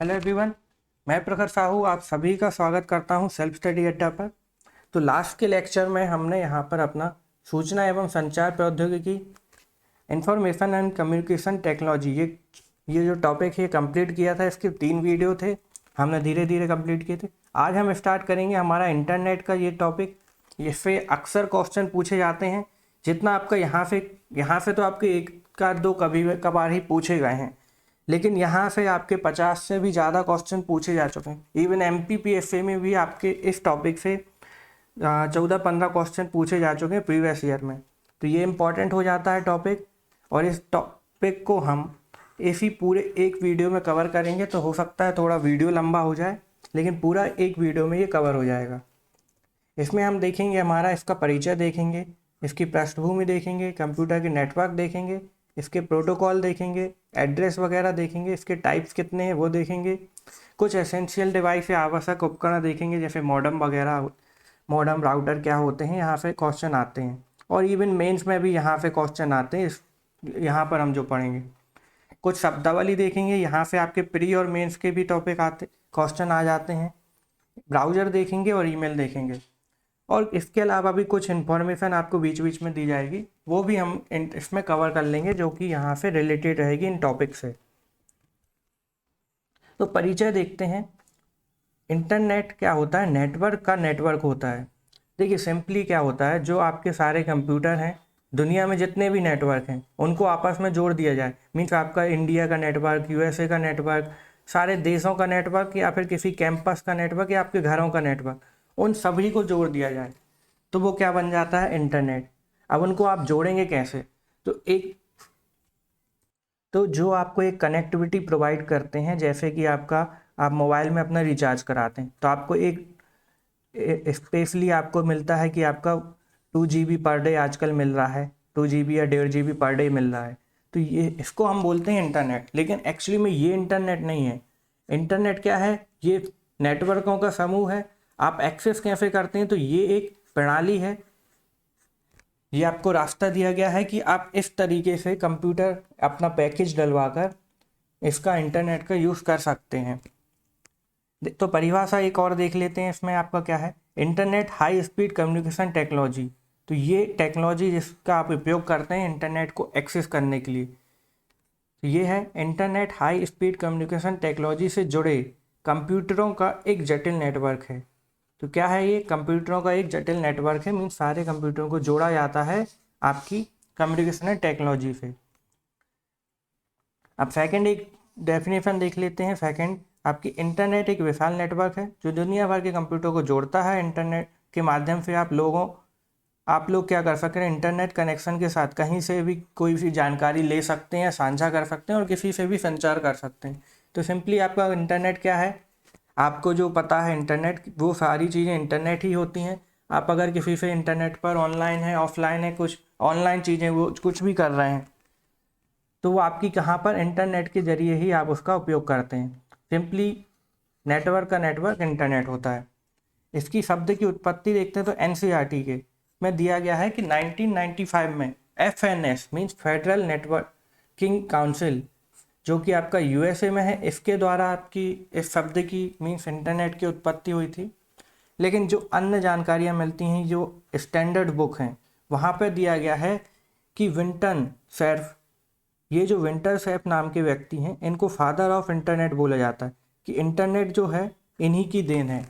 Hello everyone, मैं प्रखर साहू आप सभी का स्वागत करता हूं सेल्फ स्टडी अड्डा पर। तो लास्ट के लेक्चर में हमने यहां पर अपना सूचना एवं संचार प्रौद्योगिकी इंफॉर्मेशन एंड कम्युनिकेशन टेक्नोलॉजी ये जो टॉपिक है कंप्लीट किया था। इसके 3 वीडियो थे, हमने धीरे धीरे कंप्लीट किए थे। आज हम स्टार्ट करेंगे हमारा इंटरनेट का ये टॉपिक। इससे अक्सर क्वेश्चन पूछे जाते हैं। जितना आपका यहाँ से तो आपके एक का दो कभी कभार ही पूछे गए हैं, लेकिन यहाँ से आपके 50 से भी ज़्यादा क्वेश्चन पूछे जा चुके हैं। इवन MPPSA में भी आपके इस टॉपिक से 14-15 क्वेश्चन पूछे जा चुके हैं प्रीवियस ईयर में। तो ये इम्पॉर्टेंट हो जाता है टॉपिक, और इस टॉपिक को हम इसी पूरे एक वीडियो में कवर करेंगे। तो हो सकता है थोड़ा वीडियो लंबा हो जाए, लेकिन पूरा एक वीडियो में ये कवर हो जाएगा। इसमें हम देखेंगे हमारा इसका परिचय देखेंगे, इसकी पृष्ठभूमि देखेंगे, कंप्यूटर के नेटवर्क देखेंगे, इसके प्रोटोकॉल देखेंगे, एड्रेस वगैरह देखेंगे, इसके टाइप्स कितने हैं वो देखेंगे, कुछ एसेंशियल डिवाइस या आवश्यक उपकरण देखेंगे जैसे मॉडेम वगैरह, मॉडेम राउटर क्या होते हैं, यहाँ से क्वेश्चन आते हैं। और इवन मेंस में भी यहाँ से क्वेश्चन आते हैं। यहाँ पर हम जो पढ़ेंगे कुछ शब्दावली देखेंगे, यहाँ से आपके प्री और मेंस के भी टॉपिक आते क्वेश्चन आ जाते हैं। ब्राउज़र देखेंगे और ईमेल देखेंगे, और इसके अलावा भी कुछ इन्फॉर्मेशन आपको बीच बीच में दी जाएगी, वो भी हम इसमें कवर कर लेंगे जो कि यहाँ से रिलेटेड रहेगी इन टॉपिक से। तो परिचय देखते हैं। इंटरनेट क्या होता है? नेटवर्क का नेटवर्क होता है। देखिए सिंपली क्या होता है, जो आपके सारे कंप्यूटर हैं, दुनिया में जितने भी नेटवर्क हैं उनको आपस में जोड़ दिया जाए। मीन्स आपका इंडिया का नेटवर्क, USA का नेटवर्क, सारे देशों का नेटवर्क, या फिर किसी कैंपस का नेटवर्क, या आपके घरों का नेटवर्क, उन सभी को जोड़ दिया जाए तो वो क्या बन जाता है? इंटरनेट। अब उनको आप जोड़ेंगे कैसे? तो जो आपको एक कनेक्टिविटी प्रोवाइड करते हैं, जैसे कि आप मोबाइल में अपना रिचार्ज कराते हैं तो आपको एक स्पेशली आपको मिलता है कि आपका 2 GB पर डे आजकल मिल रहा है, 2 GB या 1.5 GB पर डे मिल रहा है। तो ये इसको हम बोलते हैं इंटरनेट। लेकिन एक्चुअली में ये इंटरनेट नहीं है। इंटरनेट क्या है? ये नेटवर्कों का समूह है। आप एक्सेस कैसे करते हैं? तो ये एक प्रणाली है। ये आपको रास्ता दिया गया है कि आप इस तरीके से कंप्यूटर अपना पैकेज डलवाकर इसका इंटरनेट का यूज़ कर सकते हैं। तो परिभाषा एक और देख लेते हैं। इसमें आपका क्या है? Internet high speed communication technology. तो ये टेक्नोलॉजी जिसका आप उपयोग करते हैं इंटरनेट को एक्सेस करने के लिए, तो ये है internet high speed communication technology से जुड़े कंप्यूटरों का एक जटिल नेटवर्क है। तो क्या है ये? कंप्यूटरों का एक जटिल नेटवर्क है। मीन्स सारे कंप्यूटरों को जोड़ा जाता है आपकी कम्युनिकेशन टेक्नोलॉजी से। अब सेकंड एक डेफिनेशन देख लेते हैं। सेकंड, आपकी इंटरनेट एक विशाल नेटवर्क है जो दुनिया भर के कंप्यूटर को जोड़ता है। इंटरनेट के माध्यम से आप लोग क्या कर सकते हैं? इंटरनेट कनेक्शन के साथ कहीं से भी कोई भी जानकारी ले सकते हैं, साझा कर सकते हैं और किसी से भी संचार कर सकते हैं। तो सिंपली आपका इंटरनेट क्या है? आपको जो पता है इंटरनेट, वो सारी चीज़ें इंटरनेट ही होती हैं। आप अगर किसी से इंटरनेट पर ऑनलाइन है, ऑफलाइन है, कुछ ऑनलाइन चीज़ें वो कुछ भी कर रहे हैं, तो वो आपकी कहाँ पर? इंटरनेट के जरिए ही आप उसका उपयोग करते हैं। सिंपली नेटवर्क का नेटवर्क इंटरनेट होता है। इसकी शब्द की उत्पत्ति देखते हैं तो NCERT के में दिया गया है कि 1995 में FNS means federal networking council, जो कि आपका USA में है, इसके द्वारा आपकी इस शब्द की मीन्स इंटरनेट की उत्पत्ति हुई थी। लेकिन जो अन्य जानकारियाँ मिलती हैं, जो स्टैंडर्ड बुक हैं, वहाँ पर दिया गया है कि विंटन सेर्फ, ये जो विंटर सेफ नाम के व्यक्ति हैं, इनको फादर ऑफ इंटरनेट बोला जाता है, कि इंटरनेट जो है इन्हीं की देन है।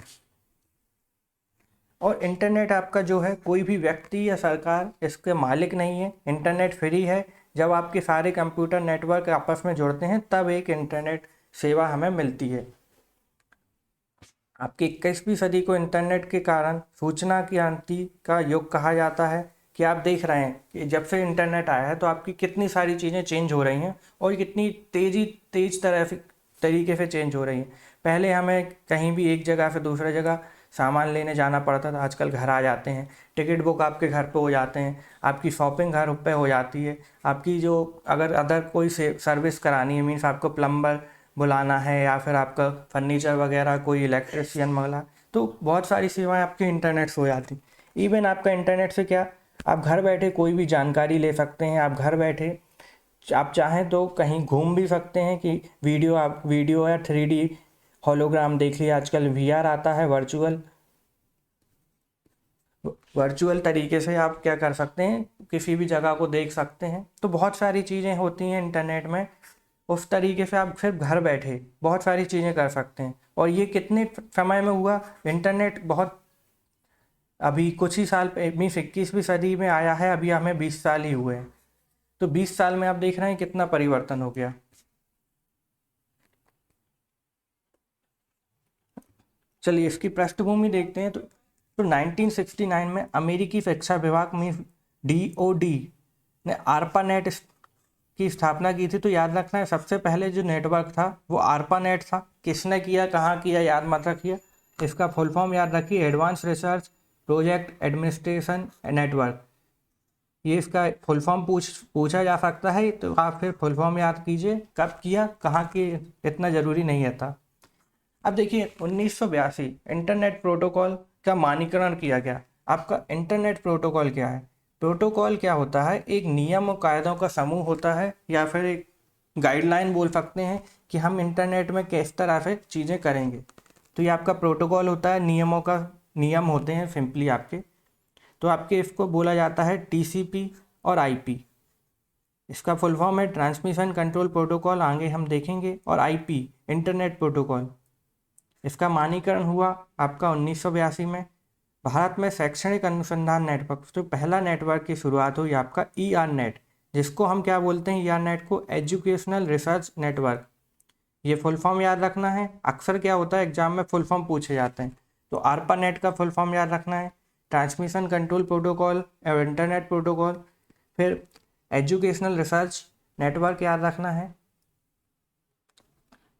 और इंटरनेट आपका जो है, कोई भी व्यक्ति या सरकार इसके मालिक नहीं है। इंटरनेट फ्री है। जब आपके सारे कंप्यूटर नेटवर्क आपस में जुड़ते हैं तब एक इंटरनेट सेवा हमें मिलती है। आपकी 21वीं सदी को इंटरनेट के कारण सूचना क्रांति का युग कहा जाता है। कि आप देख रहे हैं कि जब से इंटरनेट आया है तो आपकी कितनी सारी चीज़ें चेंज हो रही हैं, और कितनी तेज तरीके से चेंज हो रही हैं। पहले हमें कहीं भी एक जगह से दूसरी जगह सामान लेने जाना पड़ता था, आजकल घर आ जाते हैं। टिकट बुक आपके घर पे हो जाते हैं, आपकी शॉपिंग घर पे हो जाती है। आपकी जो अगर अदर कोई सर्विस करानी है, मीन्स आपको प्लम्बर बुलाना है, या फिर आपका फर्नीचर वगैरह कोई इलेक्ट्रिशियन मंगला, तो बहुत सारी सेवाएं आपकी इंटरनेट से हो जाती। इवन आपका इंटरनेट से क्या, आप घर बैठे कोई भी जानकारी ले सकते हैं। आप घर बैठे आप चाहें तो कहीं घूम भी सकते हैं कि वीडियो या 3D होलोग्राम देख लिया, आजकल VR आता है, वर्चुअल तरीके से आप क्या कर सकते हैं, किसी भी जगह को देख सकते हैं। तो बहुत सारी चीज़ें होती हैं इंटरनेट में, उस तरीके से आप सिर्फ घर बैठे बहुत सारी चीज़ें कर सकते हैं। और ये कितने समय में हुआ इंटरनेट, बहुत अभी कुछ ही साल 21वीं सदी में आया है, अभी हमें 20 साल ही हुए हैं। तो 20 साल में आप देख रहे हैं कितना परिवर्तन हो गया। चलिए इसकी पृष्ठभूमि देखते हैं। तो 1969 में अमेरिकी शिक्षा विभाग में DOD ने ARPANET की स्थापना की थी। तो याद रखना है, सबसे पहले जो नेटवर्क था वो ARPANET था। किसने किया, कहाँ किया, याद मत रखिए, इसका फुल फॉर्म याद रखिए, advance research project administration network. ये इसका फुल फॉर्म पूछा जा सकता है, तो आप फिर फुल फॉर्म याद कीजिए, कब किया, कहाँ की, इतना ज़रूरी नहीं है था। अब देखिए 1982 इंटरनेट प्रोटोकॉल का मानकीकरण किया गया। आपका इंटरनेट प्रोटोकॉल क्या है? प्रोटोकॉल क्या होता है? एक नियम और कायदों का समूह होता है, या फिर एक गाइडलाइन बोल सकते हैं कि हम इंटरनेट में किस तरह से चीज़ें करेंगे। तो ये आपका प्रोटोकॉल होता है, नियम होते हैं सिंपली आपके। तो आपके इसको बोला जाता है TCP और IP। इसका फुल फॉर्म है ट्रांसमिशन कंट्रोल प्रोटोकॉल, आगे हम देखेंगे। और IP इंटरनेट प्रोटोकॉल, इसका मानकीकरण हुआ आपका 1982 में। भारत में शैक्षणिक अनुसंधान नेटवर्क, तो पहला नेटवर्क की शुरुआत हुई आपका ERNET, जिसको हम क्या बोलते हैं, ERNET को एजुकेशनल रिसर्च नेटवर्क। ये फुल फॉर्म याद रखना है, अक्सर क्या होता है एग्जाम में फुल फॉर्म पूछे जाते हैं। तो ARPANET का फुल फॉर्म याद रखना है, ट्रांसमिशन कंट्रोल प्रोटोकॉल और इंटरनेट प्रोटोकॉल। फिर एजुकेशनल रिसर्च नेटवर्क याद रखना है।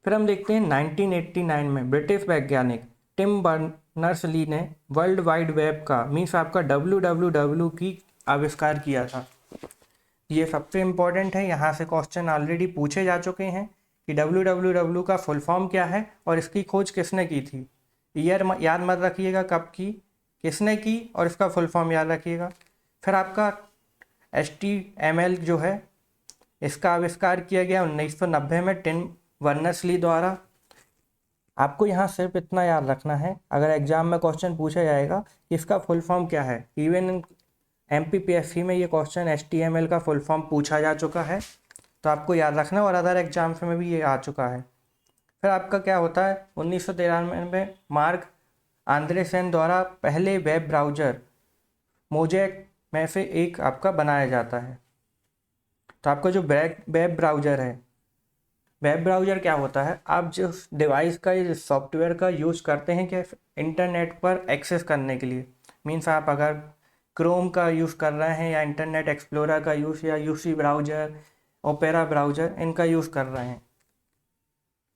फिर हम देखते हैं 1989 में ब्रिटिश वैज्ञानिक टिम बर्नर्स ली ने वर्ल्ड वाइड वेब का, मीन्स आपका WWW की आविष्कार किया था। ये सबसे इम्पोर्टेंट है, यहाँ से क्वेश्चन ऑलरेडी पूछे जा चुके हैं कि WWW का फुल फॉर्म क्या है और इसकी खोज किसने की थी। ईयर याद मत रखिएगा कब की, किसने की, और इसका फुल फॉर्म याद रखिएगा। फिर आपका HTML जो है, इसका आविष्कार किया गया 1990 में टिम बर्नर्स ली द्वारा। आपको यहाँ सिर्फ इतना याद रखना है, अगर एग्जाम में क्वेश्चन पूछा जाएगा कि इसका फुल फॉर्म क्या है, इवन इन MPPSC में ये क्वेश्चन HTML का फुल फॉर्म पूछा जा चुका है, तो आपको याद रखना, और अदर एग्जाम्स में भी ये आ चुका है। फिर आपका क्या होता है, 1993 में मार्क आंद्रेसन द्वारा पहले वेब ब्राउज़र मोज़ेक में से एक आपका बनाया जाता है। तो आपका जो वेब ब्राउज़र है, वेब ब्राउज़र क्या होता है, आप जिस डिवाइस का, ये सॉफ्टवेयर का यूज़ करते हैं क्या इंटरनेट पर एक्सेस करने के लिए, मीन्स आप अगर क्रोम का यूज़ कर रहे हैं, या इंटरनेट एक्सप्लोरर का यूज़, या UC ब्राउज़र, ओपेरा ब्राउज़र, इनका यूज़ कर रहे हैं,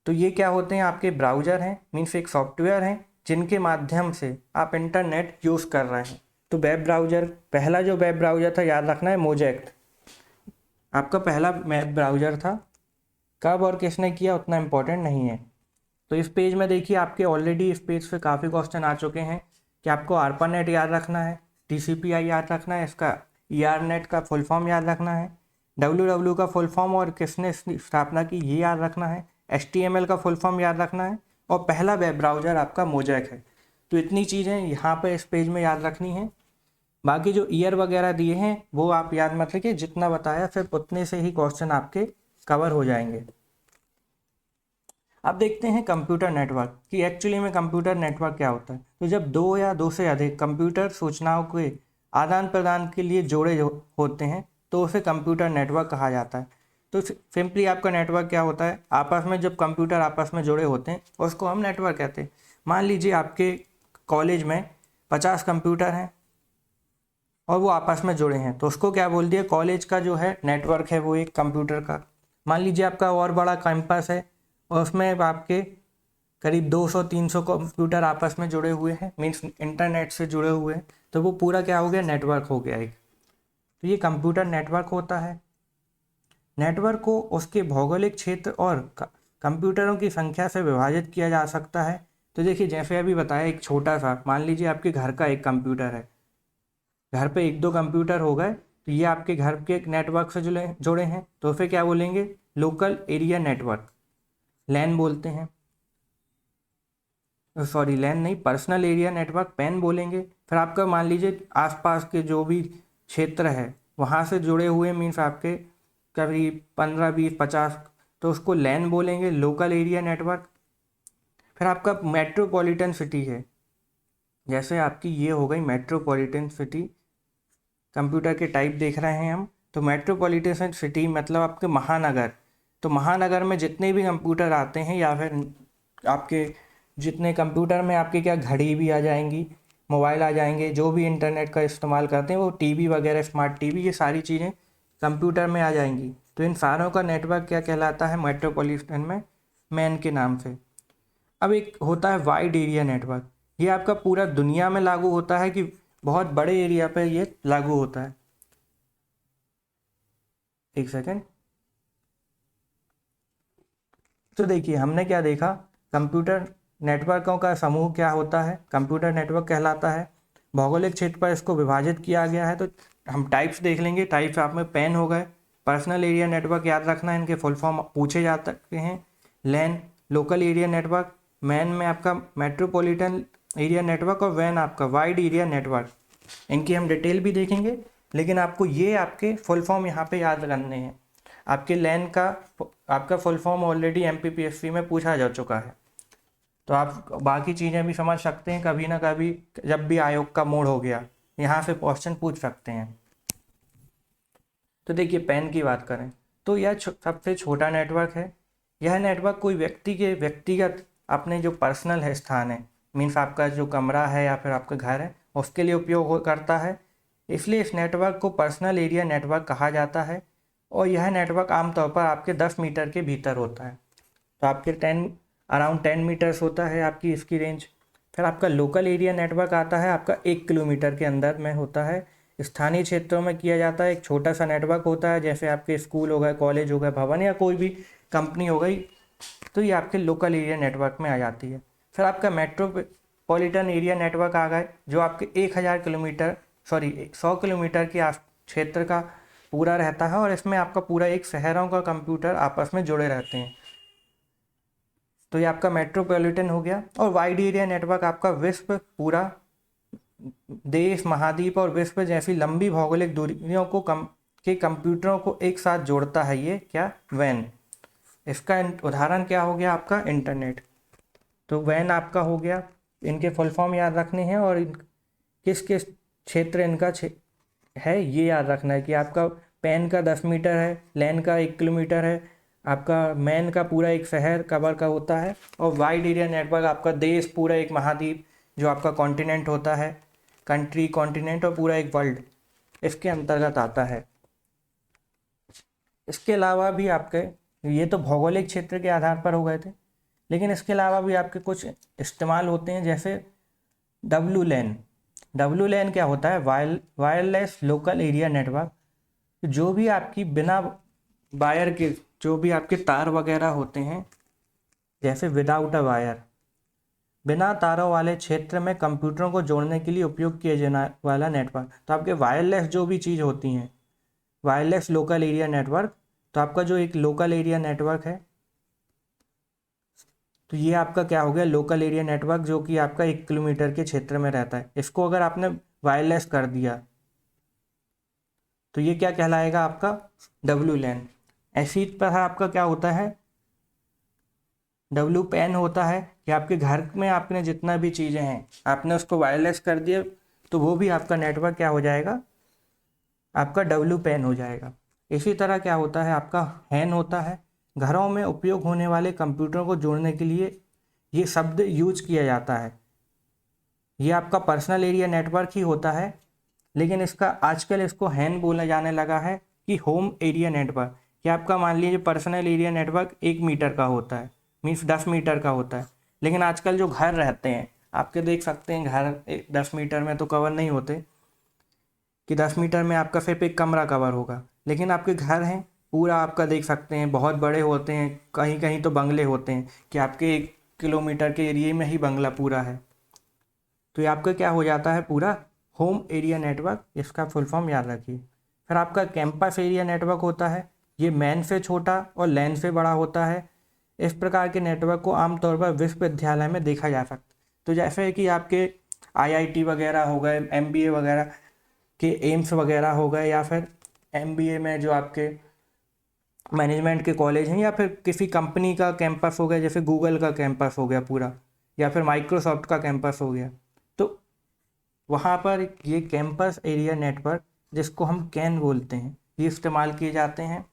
तो ये क्या होते हैं, आपके ब्राउज़र हैं, मीन्स एक सॉफ्टवेयर हैं जिनके माध्यम से आप इंटरनेट यूज़ कर रहे हैं। तो वेब ब्राउज़र, पहला जो वेब ब्राउज़र था याद रखना है, मोज़ेक आपका पहला वेब ब्राउज़र था। कब और किसने किया उतना इम्पोर्टेंट नहीं है। तो इस पेज में देखिए, आपके ऑलरेडी इस पेज पे काफ़ी क्वेश्चन आ चुके हैं कि आपको ARPANET याद रखना है, TCP याद रखना है, इसका ERNET का फुल फॉर्म याद रखना है, WWW का फुल फॉर्म और किसने स्थापना की ये याद रखना है, HTML का फुल फॉर्म याद रखना है, और पहला वेब ब्राउज़र आपका मोज़ेक है। तो इतनी चीज़ें यहाँ पर इस पेज में याद रखनी है। बाकी जो ईयर वगैरह दिए हैं वो आप याद मत रखिए, जितना बताया सिर्फ उतने से ही क्वेश्चन आपके कवर हो जाएंगे। अब देखते हैं कंप्यूटर नेटवर्क कि एक्चुअली में कंप्यूटर नेटवर्क क्या होता है। तो जब दो या दो से अधिक कंप्यूटर सूचनाओं के आदान प्रदान के लिए जोड़े होते हैं तो उसे कंप्यूटर नेटवर्क कहा जाता है। तो सिंपली आपका नेटवर्क क्या होता है, आपस में जब कंप्यूटर आपस में जुड़े होते हैं उसको हम नेटवर्क कहते हैं। मान लीजिए आपके कॉलेज में 50 कंप्यूटर हैं और वो आपस में जुड़े हैं, तो उसको क्या बोल दिया, कॉलेज का जो है नेटवर्क है वो एक कंप्यूटर का। मान लीजिए आपका और बड़ा कैंपस है और उसमें आपके करीब 200-300 कंप्यूटर आपस में जुड़े हुए हैं, मीन्स इंटरनेट से जुड़े हुए हैं, तो वो पूरा क्या हो गया, नेटवर्क हो गया एक। तो ये कंप्यूटर नेटवर्क होता है। नेटवर्क को उसके भौगोलिक क्षेत्र और कंप्यूटरों की संख्या से विभाजित किया जा सकता है। तो देखिए जैसे अभी बताया, एक छोटा सा, मान लीजिए आपके घर का एक कंप्यूटर है, घर पे 1-2 कंप्यूटर हो गए, तो ये आपके घर के नेटवर्क से जुड़े हैं, तो फिर क्या बोलेंगे, लोकल एरिया नेटवर्क, लैन बोलते हैं। सॉरी, लैन नहीं, पर्सनल एरिया नेटवर्क, पैन बोलेंगे। फिर आपका मान लीजिए आसपास के जो भी क्षेत्र है वहाँ से जुड़े हुए मीन्स आपके करीब 15, 20, 50, तो उसको लैन बोलेंगे, लोकल एरिया नेटवर्क। फिर आपका मेट्रोपॉलिटन सिटी है, जैसे आपकी ये हो गई मेट्रोपॉलिटन सिटी। कंप्यूटर के टाइप देख रहे हैं हम, तो मेट्रोपॉलिटन सिटी मतलब आपके महानगर। तो महानगर में जितने भी कंप्यूटर आते हैं या फिर आपके जितने कंप्यूटर में आपके क्या घड़ी भी आ जाएंगी, मोबाइल आ जाएंगे, जो भी इंटरनेट का इस्तेमाल करते हैं वो टीवी वगैरह, स्मार्ट टीवी, ये सारी चीज़ें कंप्यूटर में आ जाएंगी। तो इन सारों का नेटवर्क क्या कहलाता है मेट्रोपॉलिटन में, मैन के नाम से। अब एक होता है वाइड एरिया नेटवर्क, ये आपका पूरा दुनिया में लागू होता है कि बहुत बड़े एरिया पे ये लागू होता है। एक सेकेंड। तो देखिए हमने क्या देखा, कंप्यूटर नेटवर्कों का समूह क्या होता है, कंप्यूटर नेटवर्क कहलाता है। भौगोलिक क्षेत्र पर इसको विभाजित किया गया है। तो हम टाइप्स देख लेंगे। टाइप्स आप में पैन हो गए, पर्सनल एरिया नेटवर्क याद रखना है, इनके फुल फॉर्म पूछे जा सकते हैं। लैन लोकल एरिया नेटवर्क, मैन में आपका मेट्रोपॉलिटन एरिया नेटवर्क, और वैन आपका वाइड एरिया नेटवर्क। इनकी हम डिटेल भी देखेंगे, लेकिन आपको ये आपके फुल फॉर्म यहाँ पे याद करने हैं। आपके लैन का आपका फुल फॉर्म ऑलरेडी एमपीपीएससी में पूछा जा चुका है, तो आप बाकी चीज़ें भी समझ सकते हैं। कभी ना कभी जब भी आयोग का मोड हो गया, यहाँ से क्वेश्चन पूछ सकते हैं। तो देखिए पैन की बात करें तो यह सबसे छोटा नेटवर्क है। यह नेटवर्क कोई व्यक्ति के व्यक्तिगत अपने जो पर्सनल है स्थान है, मीन्स आपका जो कमरा है या फिर आपका घर है, उसके लिए उपयोग करता है। इसलिए इस नेटवर्क को पर्सनल एरिया नेटवर्क कहा जाता है। और यह नेटवर्क आमतौर पर आपके 10 मीटर के भीतर होता है। तो आपके अराउंड 10 मीटर्स होता है आपकी इसकी रेंज। फिर आपका लोकल एरिया नेटवर्क आता है, आपका 1 किलोमीटर के अंदर में होता है। स्थानीय क्षेत्रों में किया जाता है, एक छोटा सा नेटवर्क होता है, जैसे आपके स्कूल हो गए, कॉलेज हो गए, भवन या कोई भी कंपनी हो गई, तो ये आपके लोकल एरिया नेटवर्क में आ जाती है। फिर आपका मेट्रोपॉलिटन एरिया नेटवर्क आ गए, जो आपके 100 किलोमीटर के क्षेत्र का पूरा रहता है, और इसमें आपका पूरा एक शहरों का कंप्यूटर आपस में जुड़े रहते हैं। तो ये आपका मेट्रोपॉलिटन हो गया। और वाइड एरिया नेटवर्क आपका विश्व, पूरा देश, महाद्वीप और विश्व जैसी लंबी भौगोलिक दूरियों को के कंप्यूटरों को एक साथ जोड़ता है। ये क्या, वैन। इसका उदाहरण क्या हो गया आपका, इंटरनेट। तो वैन आपका हो गया। इनके फुल फॉर्म याद रखने हैं, और किस किस क्षेत्र इनका है ये याद रखना है कि आपका पैन का 10 मीटर है, लैन का 1 किलोमीटर है, आपका मैन का पूरा एक शहर कवर का होता है, और वाइड एरिया नेटवर्क आपका देश, पूरा एक महाद्वीप जो आपका कॉन्टिनेंट होता है, कंट्री, कॉन्टिनेंट, और पूरा एक वर्ल्ड इसके अंतर्गत आता है। इसके अलावा भी आपके, ये तो भौगोलिक क्षेत्र के आधार पर हो गए थे, लेकिन इसके अलावा भी आपके कुछ इस्तेमाल होते हैं, जैसे WLAN। WLAN क्या होता है, वायरलेस लोकल एरिया नेटवर्क। जो भी आपकी बिना वायर के, जो भी आपके तार वगैरह होते हैं, जैसे विदाउट अ वायर, बिना तारों वाले क्षेत्र में कंप्यूटरों को जोड़ने के लिए उपयोग किया जाने वाला नेटवर्क। तो आपके वायरलेस जो भी चीज़ होती हैं, वायरलेस लोकल एरिया नेटवर्क, तो आपका जो एक लोकल एरिया नेटवर्क है, तो ये आपका क्या हो गया, लोकल एरिया नेटवर्क, जो कि आपका 1 किलोमीटर के क्षेत्र में रहता है। इसको अगर आपने वायरलेस कर दिया तो ये क्या कहलाएगा, आपका WLAN। ऐसी तरह आपका क्या होता है, WPAN होता है कि आपके घर में आपने जितना भी चीज़ें हैं आपने उसको वायरलेस कर दिया, तो वो भी आपका नेटवर्क क्या हो जाएगा, आपका WPAN हो जाएगा। इसी तरह क्या होता है, आपका HAN होता है। घरों में उपयोग होने वाले कंप्यूटरों को जोड़ने के लिए ये शब्द यूज किया जाता है। ये आपका पर्सनल एरिया नेटवर्क ही होता है, लेकिन इसका आजकल इसको HAN बोला जाने लगा है कि होम एरिया नेटवर्क। कि आपका मान लीजिए पर्सनल एरिया नेटवर्क 1 मीटर का होता है, मीन्स 10 मीटर का होता है, लेकिन आजकल जो घर रहते हैं आपके देख सकते हैं, घर 10 मीटर में तो कवर नहीं होते, कि 10 मीटर में आपका सिर्फ एक कमरा कवर होगा, लेकिन आपके घर हैं पूरा आपका देख सकते हैं, बहुत बड़े होते हैं, कहीं कहीं तो बंगले होते हैं कि आपके 1 किलोमीटर के एरिए में ही बंगला पूरा है। तो ये आपका क्या हो जाता है, पूरा होम एरिया नेटवर्क, इसका फुल फॉर्म याद रखिए। फिर आपका कैंपस एरिया नेटवर्क होता है, ये मैन से छोटा और लैन से बड़ा होता है। इस प्रकार के नेटवर्क को आमतौर पर विश्वविद्यालय में देखा जा सकता है। तो जैसे कि आपके आईआईटी वगैरह हो गए, एमबीए वगैरह के एम्स वगैरह हो गए, या फिर एमबीए में जो आपके मैनेजमेंट के कॉलेज हैं, या फिर किसी कंपनी का कैंपस हो गया, जैसे गूगल का कैंपस हो गया पूरा, या फिर माइक्रोसॉफ्ट का कैंपस हो गया। तो वहाँ पर ये कैंपस एरिया नेटवर्क, जिसको हम कैन बोलते हैं, ये इस्तेमाल किए जाते हैं।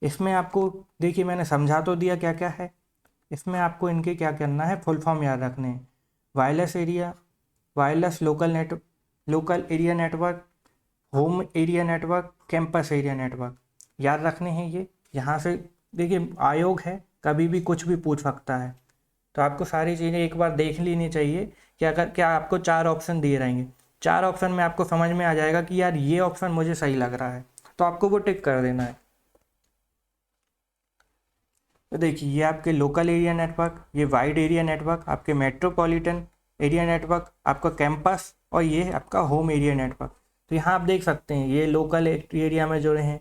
इसमें आपको देखिए मैंने समझा तो दिया क्या क्या है, इसमें आपको इनके क्या करना है, फुल फॉर्म याद रखने हैं। Wireless area, wireless local area network, home area network, campus area network, याद रखने हैं ये। यहाँ से देखिए आयोग है, कभी भी कुछ भी पूछ सकता है, तो आपको सारी चीज़ें एक बार देख लेनी चाहिए कि अगर क्या आपको 4 ऑप्शन दिए रहेंगे, 4 ऑप्शन में आपको समझ में आ जाएगा कि यार ये ऑप्शन मुझे सही लग रहा है, तो आपको वो टिक कर देना है। तो देखिए ये आपके लोकल एरिया नेटवर्क, ये वाइड एरिया नेटवर्क, आपके मेट्रोपॉलिटन एरिया नेटवर्क, आपका कैंपस, और ये आपका होम एरिया नेटवर्क। तो यहाँ आप देख सकते हैं ये लोकल एरिया में जुड़े हैं।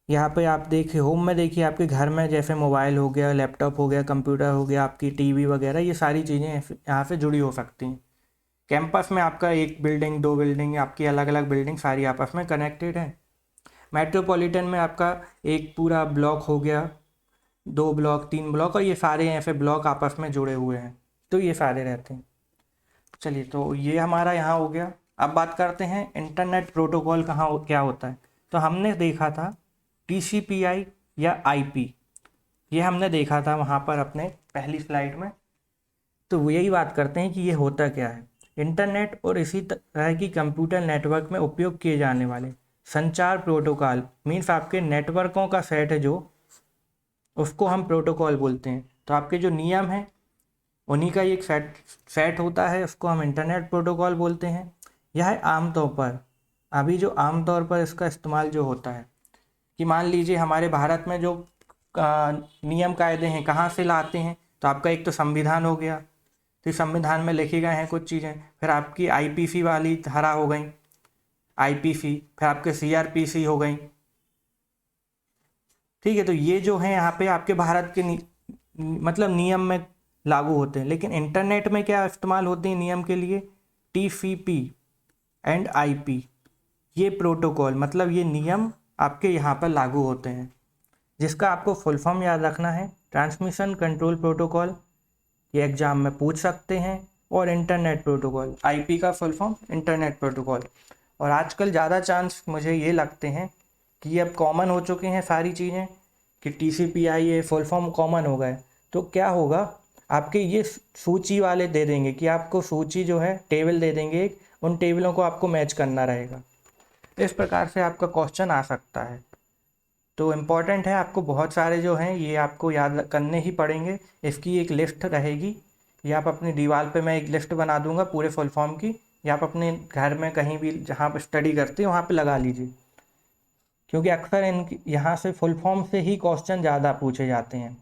यहाँ पे आप देखिए होम में, देखिए आपके घर में जैसे मोबाइल हो गया, लैपटॉप हो गया, कंप्यूटर हो गया, आपकी टीवी वगैरह, ये सारी चीज़ें यहाँ से जुड़ी हो सकती हैं। कैंपस में आपका एक बिल्डिंग, 2 बिल्डिंग, आपकी अलग अलग बिल्डिंग सारी आपस में कनेक्टेड है। मेट्रोपॉलिटन में आपका एक पूरा ब्लॉक हो गया, 2 ब्लॉक, 3 ब्लॉक, और ये सारे ऐसे ब्लॉक आपस में जुड़े हुए हैं, तो ये सारे रहते हैं। चलिए तो ये हमारा यहाँ हो गया। अब बात करते हैं इंटरनेट प्रोटोकॉल क्या होता है। तो हमने देखा था TCP/IP या IP, ये हमने देखा था वहाँ पर अपने पहली स्लाइड में। तो यही बात करते हैं कि ये होता क्या है। इंटरनेट और इसी तरह की कंप्यूटर नेटवर्क में उपयोग किए जाने वाले संचार प्रोटोकॉल, मीन्स आपके नेटवर्कों का सेट है जो, उसको हम प्रोटोकॉल बोलते हैं। तो आपके जो नियम हैं उन्हीं का एक सेट होता है, उसको हम इंटरनेट प्रोटोकॉल बोलते हैं। यह आमतौर पर, अभी जो आमतौर पर इसका इस्तेमाल जो होता है, कि मान लीजिए हमारे भारत में जो नियम कायदे हैं कहाँ से लाते हैं, तो आपका एक तो संविधान हो गया, तो इस संविधान में लिखी गए हैं कुछ चीज़ें। फिर आपकी IPC वाली धारा हो गई, IPC, फिर आपके CRPC हो गई, ठीक है। तो ये जो है यहाँ पे आपके भारत के मतलब नियम में लागू होते हैं। लेकिन इंटरनेट में क्या इस्तेमाल होते हैं नियम के लिए, TCP एंड IP, ये प्रोटोकॉल, मतलब ये नियम आपके यहाँ पर लागू होते हैं, जिसका आपको फुल फॉर्म याद रखना है, ट्रांसमिशन कंट्रोल प्रोटोकॉल, ये एग्जाम में पूछ सकते हैं। और इंटरनेट प्रोटोकॉल, IP का फुल फॉर्म इंटरनेट प्रोटोकॉल। और आजकल ज़्यादा चांस मुझे ये लगते हैं कि ये अब कॉमन हो चुके हैं सारी चीज़ें, कि TCP/IP ये फुल फॉर्म कॉमन हो गए। तो क्या होगा, आपके ये सूची वाले दे देंगे, कि आपको सूची जो है टेबल दे देंगे, उन टेबलों को आपको मैच करना रहेगा। इस प्रकार से आपका क्वेश्चन आ सकता है। तो इम्पॉर्टेंट है, आपको बहुत सारे जो हैं ये आपको याद करने ही पड़ेंगे। इसकी एक लिस्ट रहेगी, या आप अपनी दीवार पे मैं एक लिस्ट बना दूंगा पूरे फुल फॉर्म की, या आप अपने घर में कहीं भी जहाँ पर स्टडी करते हैं वहाँ पे लगा लीजिए, क्योंकि अक्सर इन यहाँ से फुल फॉर्म से ही क्वेश्चन ज़्यादा पूछे जाते हैं।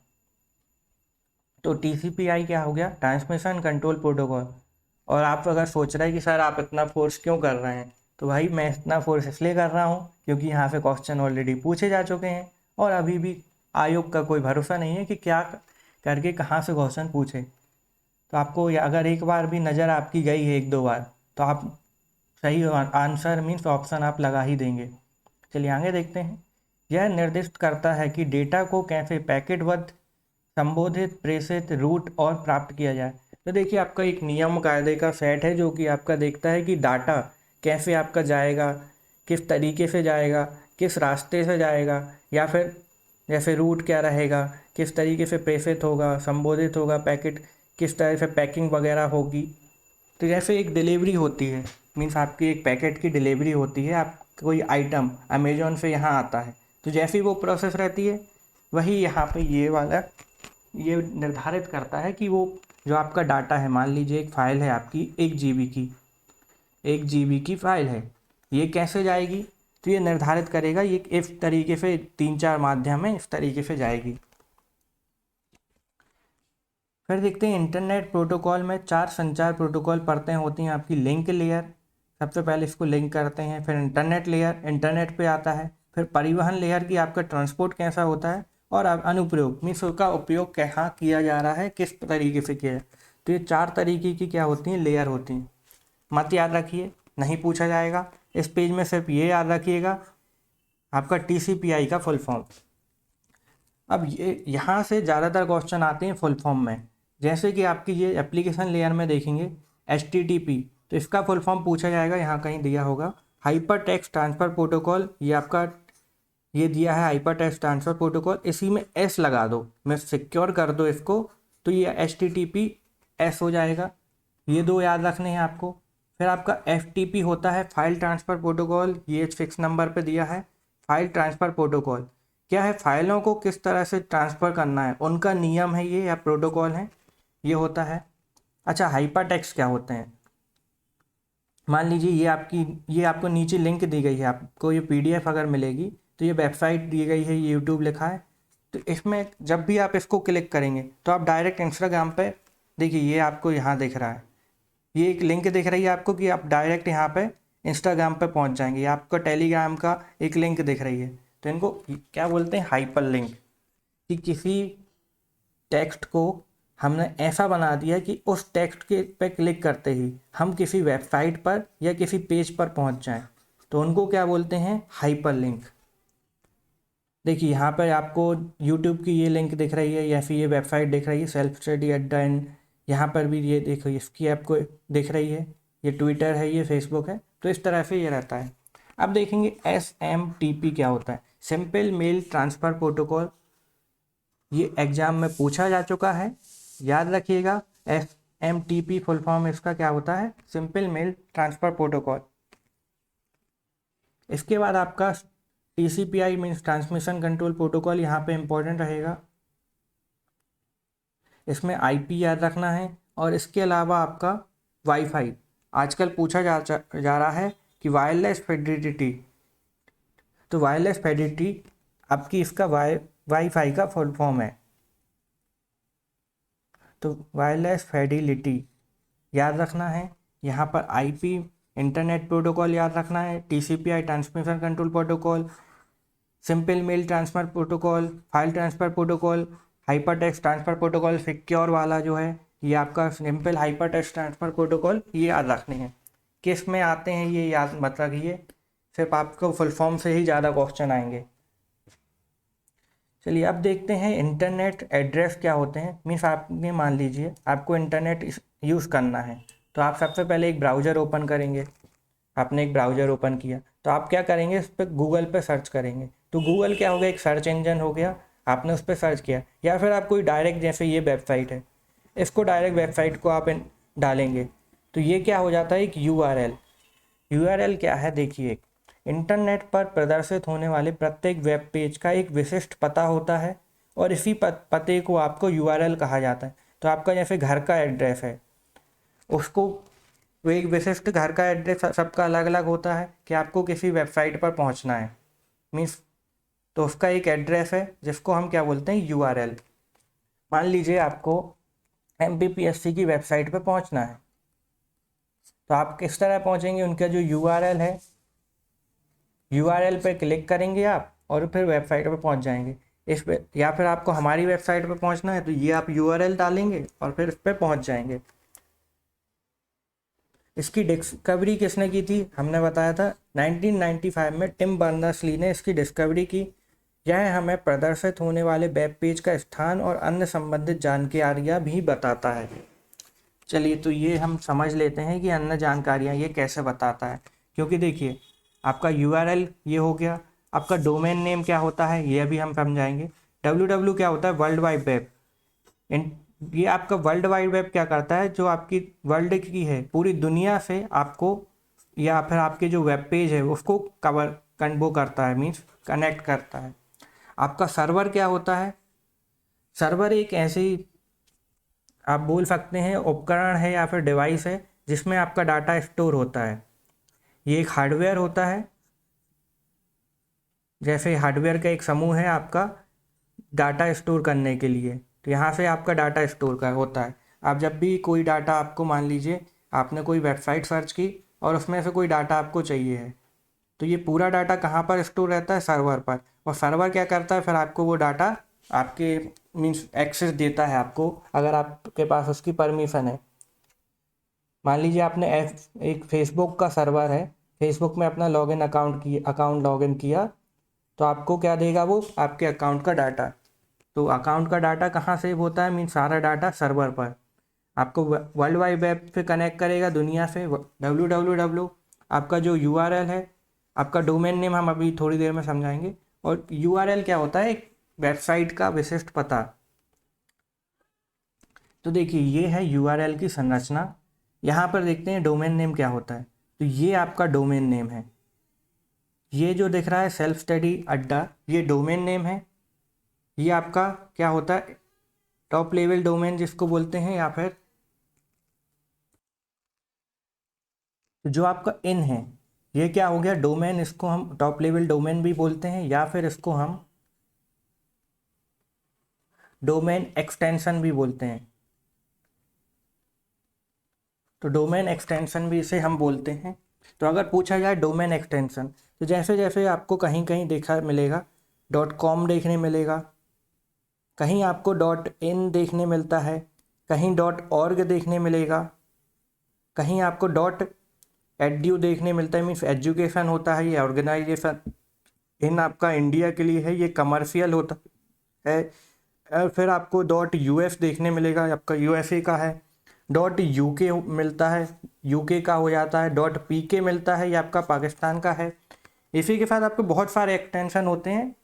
तो TCP/IP क्या हो गया, ट्रांसमिशन कंट्रोल प्रोटोकॉल। और आप अगर सोच रहे हैं कि सर आप इतना फोर्स क्यों कर रहे हैं, तो भाई मैं इतना फोर्स इसलिए कर रहा हूँ क्योंकि यहाँ से क्वेश्चन ऑलरेडी पूछे जा चुके हैं, और अभी भी आयोग का कोई भरोसा नहीं है कि क्या करके कहाँ से क्वेश्चन पूछे। तो आपको अगर एक बार भी नज़र आपकी गई है, 1-2 बार, तो आप सही आंसर मीन्स ऑप्शन आप लगा ही देंगे। चलिए आगे देखते हैं। यह निर्दिष्ट करता है कि डेटा को कैसे पैकेटबद्ध, संबोधित, प्रेषित, रूट और प्राप्त किया जाए। तो देखिए आपका एक नियम कायदे का सेट है, जो कि आपका देखता है कि डाटा कैसे आपका जाएगा, किस तरीके से जाएगा, किस रास्ते से जाएगा, या फिर जैसे रूट क्या रहेगा, किस तरीके से प्रेषित होगा, संबोधित होगा, पैकेट किस तरह से पैकिंग वगैरह होगी। तो जैसे एक डिलीवरी होती है, मीन्स आपकी एक पैकेट की डिलीवरी होती है, आप कोई आइटम अमेजोन से यहाँ आता है, तो जैसी वो प्रोसेस रहती है, वही यहाँ पे ये वाला ये निर्धारित करता है कि वो जो आपका डाटा है, मान लीजिए एक फ़ाइल है आपकी 1 GB की फ़ाइल है, ये कैसे जाएगी, तो ये निर्धारित करेगा, ये इस तरीके से 3-4 माध्यम में इस तरीके से जाएगी। फिर देखते हैं इंटरनेट प्रोटोकॉल में 4 संचार प्रोटोकॉल परतें होती हैं आपकी, लिंक लेयर, सबसे पहले इसको लिंक करते हैं, फिर इंटरनेट लेयर, इंटरनेट पे आता है, फिर परिवहन लेयर की आपका ट्रांसपोर्ट कैसा होता है, और अब अनुप्रयोग मीन्स उसका उपयोग कहाँ किया जा रहा है, किस तरीके से किया है। तो ये 4 तरीके की क्या होती हैं, लेयर होती हैं। मत याद रखिए, नहीं पूछा जाएगा इस पेज में, सिर्फ ये याद रखिएगा आपका TCP/IP का फुल फॉर्म। अब ये यहाँ से ज़्यादातर क्वेश्चन आते हैं फुल फॉर्म में, जैसे कि आपकी ये एप्लीकेशन लेयर में देखेंगे HTTP, तो इसका फुल फॉर्म पूछा जाएगा, यहाँ कहीं दिया होगा हाइपर टेक्स्ट ट्रांसफ़र प्रोटोकॉल, ये आपका ये दिया है हाइपर टेक्स्ट ट्रांसफ़र प्रोटोकॉल, इसी में S लगा दो, मैं सिक्योर कर दो इसको, तो ये HTTPS हो जाएगा। ये 2 याद रखने हैं आपको। फिर आपका FTP होता है फाइल ट्रांसफ़र प्रोटोकॉल, ये 6 नंबर पे दिया है फाइल ट्रांसफ़र प्रोटोकॉल। क्या है, फाइलों को किस तरह से ट्रांसफ़र करना है, उनका नियम है ये, या प्रोटोकॉल है, ये होता है। अच्छा, हाइपर टेक्स्ट क्या होते हैं, मान लीजिए ये आपको नीचे लिंक दी गई है, आपको ये PDF अगर मिलेगी तो ये वेबसाइट दी गई है, ये यूट्यूब लिखा है, तो इसमें जब भी आप इसको क्लिक करेंगे तो आप डायरेक्ट इंस्टाग्राम पे, देखिए ये आपको यहाँ दिख रहा है, ये एक लिंक दिख रही है आपको कि आप डायरेक्ट यहाँ पे इंस्टाग्राम पे पहुँच जाएंगे, या आपका टेलीग्राम का एक लिंक दिख रही है, तो इनको क्या बोलते हैं, हाइपर लिंक। कि किसी टेक्स्ट को हमने ऐसा बना दिया कि उस टेक्स्ट के पे क्लिक करते ही हम किसी वेबसाइट पर या किसी पेज पर पहुंच जाएं, तो उनको क्या बोलते हैं, हाइपर लिंक। देखिए यहाँ पर आपको यूट्यूब की ये लिंक दिख रही है, या फिर ये वेबसाइट दिख रही है सेल्फ स्टडी अड्डा, एंड यहाँ पर भी ये देखो इसकी आपको दिख रही है, ये ट्विटर है, ये फेसबुक है, तो इस तरह से ये रहता है। अब देखेंगे SMTP क्या होता है, सिंपल मेल ट्रांसफ़र प्रोटोकॉल, ये एग्जाम में पूछा जा चुका है, याद रखिएगा। SMTP फुल फॉर्म इसका क्या होता है, सिंपल मेल ट्रांसफ़र प्रोटोकॉल। इसके बाद आपका TCP/IP means transmission control protocol, यहाँ पे इंपॉर्टेंट रहेगा, इसमें IP याद रखना है। और इसके अलावा आपका वाईफाई, आजकल पूछा जा रहा है कि वायरलेस फिडेलिटी, तो वायरलेस फिडेलिटी आपकी इसका वाईफाई का फुल फॉर्म है, तो वायरलेस फिडेलिटी याद रखना है। यहाँ पर IP इंटरनेट प्रोटोकॉल याद रखना है, TCP/IP transmission control protocol, simple mail transfer protocol, file transfer protocol, hypertext transfer protocol secure वाला जो है, ये आपका simple hypertext transfer protocol, ये याद रखने हैं। किस में आते हैं ये याद मत रखिए, सिर्फ आपको फुल फॉर्म से ही ज़्यादा क्वेश्चन आएंगे। चलिए अब देखते हैं इंटरनेट एड्रेस क्या होते हैं। मीन्स आपने मान लीजिए आपको इंटरनेट यूज़ करना है, तो आप सबसे पहले एक ब्राउज़र ओपन करेंगे, आपने एक ब्राउज़र ओपन किया तो आप क्या करेंगे, इस पर गूगल पे सर्च करेंगे, तो गूगल क्या हो गया, एक सर्च इंजन हो गया, आपने उस पर सर्च किया, या फिर आप कोई डायरेक्ट, जैसे ये वेबसाइट है, इसको डायरेक्ट वेबसाइट को आप डालेंगे, तो ये क्या हो जाता है, एक URL क्या है, देखिए इंटरनेट पर प्रदर्शित होने वाले प्रत्येक वेब पेज का एक विशिष्ट पता होता है, और इसी पते को आपको URL कहा जाता है। तो आपका जैसे घर का एड्रेस है, उसको वो एक विशिष्ट घर का एड्रेस सबका अलग अलग होता है, कि आपको किसी वेबसाइट पर पहुंचना है मीन्स, तो उसका एक एड्रेस है जिसको हम क्या बोलते हैं, URL। मान लीजिए आपको MPPSC की वेबसाइट पर पहुंचना है, तो आप किस तरह पहुंचेंगे, उनका जो URL है, URL पे क्लिक करेंगे आप और फिर वेबसाइट पे पहुंच जाएंगे इस पे, या फिर आपको हमारी वेबसाइट पे पहुंचना है तो ये आप URL डालेंगे और फिर इस पे पहुंच जाएंगे। इसकी डिस्कवरी किसने की थी, हमने बताया था 1995 में टिम बर्नर्स-ली ने इसकी डिस्कवरी की। यह हमें प्रदर्शित होने वाले वेब पेज का स्थान और अन्य संबंधित जानकारियाँ भी बताता है। चलिए तो ये हम समझ लेते हैं कि अन्य जानकारियाँ ये कैसे बताता है, क्योंकि देखिए आपका URL ये हो गया, आपका डोमेन नेम क्या होता है ये अभी हम समझाएंगे। www क्या होता है, वर्ल्ड वाइड वेब। ये आपका वर्ल्ड वाइड वेब क्या करता है, जो आपकी वर्ल्ड की है, पूरी दुनिया से आपको, या फिर आपके जो वेब पेज है उसको वो करता है, मीन्स कनेक्ट करता है। आपका सर्वर क्या होता है, सर्वर एक ऐसी आप बोल सकते हैं उपकरण है या फिर डिवाइस है जिसमें आपका डाटा स्टोर होता है। ये एक हार्डवेयर होता है, जैसे हार्डवेयर का एक समूह है आपका डाटा स्टोर करने के लिए, तो यहाँ से आपका डाटा स्टोर का होता है। आप जब भी कोई डाटा आपको, मान लीजिए आपने कोई वेबसाइट सर्च की और उसमें से कोई डाटा आपको चाहिए है, तो ये पूरा डाटा कहाँ पर स्टोर रहता है? सर्वर पर। और सर्वर क्या करता है? फिर आपको वो डाटा आपके मीन्स एक्सेस देता है आपको, अगर आपके पास उसकी परमिशन है। मान लीजिए आपने एक फेसबुक का सर्वर है, फेसबुक में अपना लॉगिन अकाउंट लॉगिन किया, तो आपको क्या देगा वो? आपके अकाउंट का डाटा। तो अकाउंट का डाटा कहाँ सेव होता है? मीन्स सारा डाटा सर्वर पर। आपको वर्ल्ड वाइड वेब से कनेक्ट करेगा दुनिया से। www आपका जो यूआरएल है, आपका डोमेन नेम हम अभी थोड़ी देर में समझाएंगे। और यूआरएल क्या होता है? एक वेबसाइट का विशिष्ट पता। तो देखिए ये है यूआरएल की संरचना। यहाँ पर देखते हैं डोमेन नेम क्या होता है। तो ये आपका डोमेन नेम है, ये जो दिख रहा है सेल्फ स्टडी अड्डा, ये डोमेन नेम है। ये आपका क्या होता है? टॉप लेवल डोमेन जिसको बोलते हैं, या फिर जो आपका इन है, ये क्या हो गया? डोमेन। इसको हम टॉप लेवल डोमेन भी बोलते हैं, या फिर इसको हम डोमेन एक्सटेंशन भी बोलते हैं। तो डोमेन एक्सटेंशन भी इसे हम बोलते हैं। तो अगर पूछा जाए डोमेन एक्सटेंशन, तो जैसे जैसे आपको कहीं कहीं देखा मिलेगा .com देखने मिलेगा, कहीं आपको .in देखने मिलता है, कहीं .org देखने मिलेगा, कहीं आपको .edu देखने मिलता है, मीन्स एजुकेशन होता है, ये ऑर्गेनाइजेशन इन आपका इंडिया के लिए है, ये कमर्शियल होता है। फिर आपको .us देखने मिलेगा, आपका यूएसए का है। .uk मिलता है, यूके का हो जाता है। .pk मिलता है, ये आपका पाकिस्तान का है। इसी के साथ आपको बहुत सारे एक्सटेंशन होते हैं,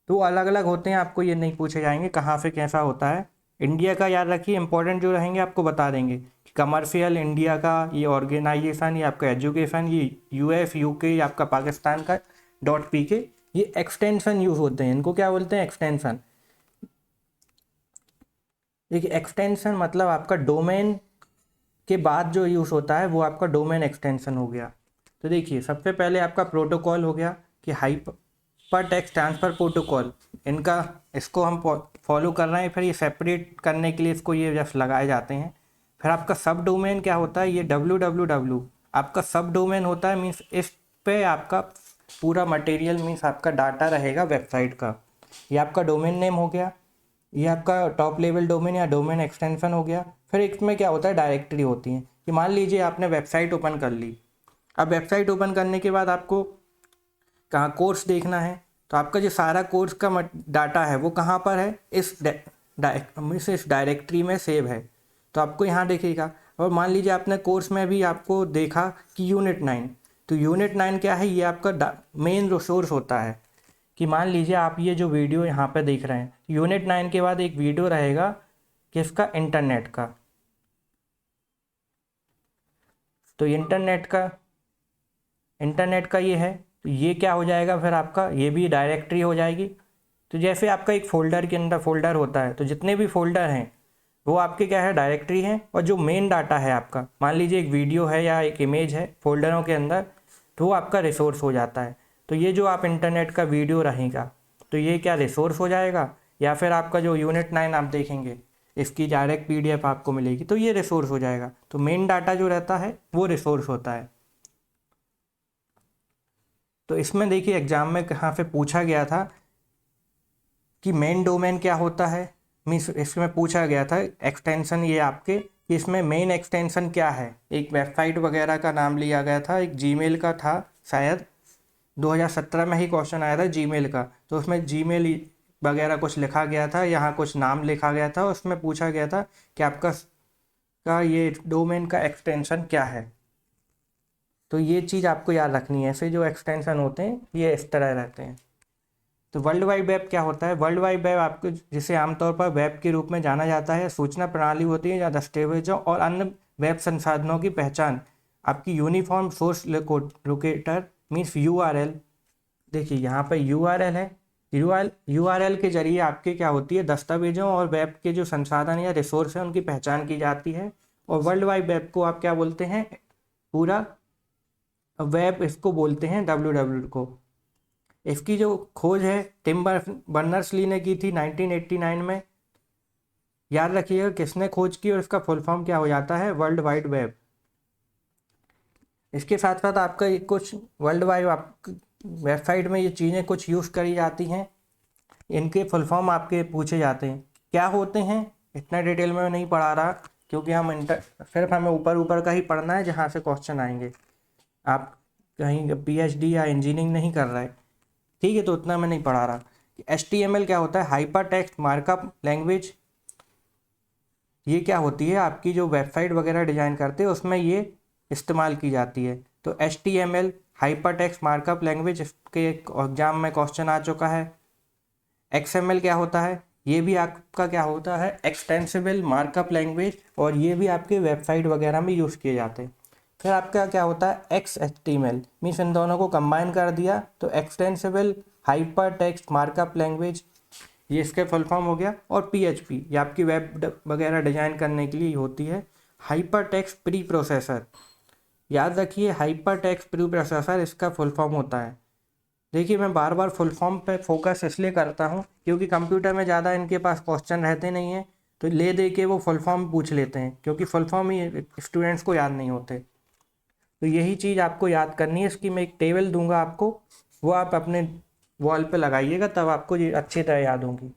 तो वो अलग अलग होते हैं, आपको ये नहीं पूछे जाएंगे कहाँ से कैसा होता है। इंडिया का याद रखिए, इंपॉर्टेंट जो रहेंगे आपको बता देंगे कि कमर्शियल इंडिया का, ये ऑर्गेनाइजेशन, ये आपका एजुकेशन, ये यूएस यूके, ये आपका पाकिस्तान का .pk, ये एक्सटेंशन यूज़ होते हैं। इनको क्या बोलते हैं? एक्सटेंशन। देखिए एक्सटेंशन मतलब आपका डोमेन के बाद जो यूज़ होता है वो आपका डोमेन एक्सटेंशन हो गया। तो देखिए सबसे पहले आपका प्रोटोकॉल हो गया कि हाइपर टेक्स्ट ट्रांसफ़र प्रोटोकॉल, इनका इसको हम फॉलो कर रहे हैं। फिर ये सेपरेट करने के लिए इसको ये जस्ट लगाए जाते हैं। फिर आपका सब डोमेन क्या होता है? ये www आपका सब डोमेन होता है, मीन्स इस पे आपका पूरा मटेरियल मीन्स आपका डाटा रहेगा वेबसाइट का। ये आपका डोमेन नेम हो गया, ये आपका टॉप लेवल डोमेन या डोमेन एक्सटेंशन हो गया। फिर इसमें क्या होता है? डायरेक्टरी होती है कि मान लीजिए आपने वेबसाइट ओपन कर ली। अब वेबसाइट ओपन करने के बाद आपको कहाँ कोर्स देखना है, तो आपका जो सारा कोर्स का डाटा है वो कहाँ पर है? इस डायरेक्टरी में सेव है। तो आपको यहाँ देखिएगा। और मान लीजिए आपने कोर्स में भी आपको देखा कि यूनिट 9, तो यूनिट 9 क्या है? ये आपका मेन रिसोर्स होता है। कि मान लीजिए आप ये जो वीडियो यहाँ पे देख रहे हैं, यूनिट 9 के बाद एक वीडियो रहेगा किसका? इंटरनेट का। तो इंटरनेट का ये है, तो ये क्या हो जाएगा? फिर आपका ये भी डायरेक्टरी हो जाएगी। तो जैसे आपका एक फोल्डर के अंदर फोल्डर होता है, तो जितने भी फोल्डर हैं वो आपके क्या है? डायरेक्टरी हैं। और जो मेन डाटा है आपका, मान लीजिए एक वीडियो है या एक इमेज है फोल्डरों के अंदर, तो वो आपका रिसोर्स हो जाता है। तो ये जो आप इंटरनेट का वीडियो रहेगा, तो ये क्या रिसोर्स हो जाएगा? या फिर आपका जो यूनिट 9 आप देखेंगे, इसकी डायरेक्ट पीडीएफ आपको मिलेगी, तो ये रिसोर्स हो जाएगा। तो मेन डाटा जो रहता है वो रिसोर्स होता है। तो इसमें देखिए एग्जाम में कहाँ पे पूछा गया था कि मेन डोमेन क्या होता है, मीन्स इसमें पूछा गया था एक्सटेंशन ये आपके कि इसमें मेन एक्सटेंशन क्या है। एक वेबसाइट वगैरह का नाम लिया गया था, एक जीमेल का था, शायद 2017 में ही क्वेश्चन आया था जीमेल का। तो उसमें जीमेल वगैरह कुछ लिखा गया था, यहाँ कुछ नाम लिखा गया था, उसमें पूछा गया था कि आपका ये डोमेन का एक्सटेंशन क्या है। तो ये चीज़ आपको याद रखनी है। ऐसे जो एक्सटेंशन होते हैं ये इस तरह रहते हैं। तो वर्ल्ड वाइड वेब क्या होता है? वर्ल्ड वाइड वेब आपको जिसे आमतौर पर वेब के रूप में जाना जाता है, सूचना प्रणाली होती है जहाँ दस्तावेजों और अन्य वेब संसाधनों की पहचान आपकी uniform source locator means URL. देखिए यहाँ पर यूआरएल है, यूआरएल के जरिए आपके क्या होती है? दस्तावेजों और वेब के जो संसाधन या रिसोर्स हैं उनकी पहचान की जाती है। और वर्ल्ड वाइड वेब को आप क्या बोलते हैं? पूरा वेब इसको बोलते हैं www को। इसकी जो खोज है टिम बर्नर्स ली ने की थी 1989 में। याद रखिएगा किसने खोज की और इसका फुल फॉर्म क्या हो जाता है? World wide web. इसके साथ साथ आपका ये कुछ वर्ल्ड वाइड आप वेबसाइट में ये चीज़ें कुछ यूज़ करी जाती हैं, इनके फुल फॉर्म आपके पूछे जाते हैं। क्या होते हैं इतना डिटेल में नहीं पढ़ा रहा, क्योंकि सिर्फ हमें ऊपर ऊपर का ही पढ़ना है जहाँ से क्वेश्चन आएंगे। आप कहीं पीएचडी या इंजीनियरिंग नहीं कर रहे, ठीक है, तो उतना मैं नहीं पढ़ा रहा। HTML क्या होता है? Hyper text markup language. ये क्या होती है? आपकी जो वेबसाइट वगैरह डिज़ाइन करते हैं उसमें ये इस्तेमाल की जाती है। तो HTML hyper text markup language, इसके एग्जाम में क्वेश्चन आ चुका है। XML क्या होता है? ये भी आपका क्या होता है? एक्सटेंसिबल मार्कअप लैंग्वेज, और ये भी आपके वेबसाइट वगैरह में यूज़ किए जाते हैं। फिर आपका क्या होता है? XHTML, मीन्स इन दोनों को कंबाइन कर दिया तो extensible hyper text markup language, ये इसके फुल फॉर्म हो गया। और PHP ये आपकी वेब वगैरह डिजाइन करने के लिए होती है। हाइपर टेक्स्ट प्री प्रोसेसर, याद रखिए हाइपर टेक्स्ट प्री प्रोसेसर इसका फुल फॉर्म होता है। देखिए मैं बार बार फुल फॉर्म पे फोकस इसलिए करता हूँ क्योंकि कंप्यूटर में ज़्यादा इनके पास क्वेश्चन रहते नहीं हैं, तो ले दे के वो फुल फॉर्म पूछ लेते हैं, क्योंकि फुल फॉर्म ही स्टूडेंट्स को याद नहीं होते। तो यही चीज़ आपको याद करनी है। इसकी मैं एक टेबल दूंगा आपको, वो आप अपने वॉल पे लगाइएगा, तब आपको ये अच्छी तरह याद होंगी।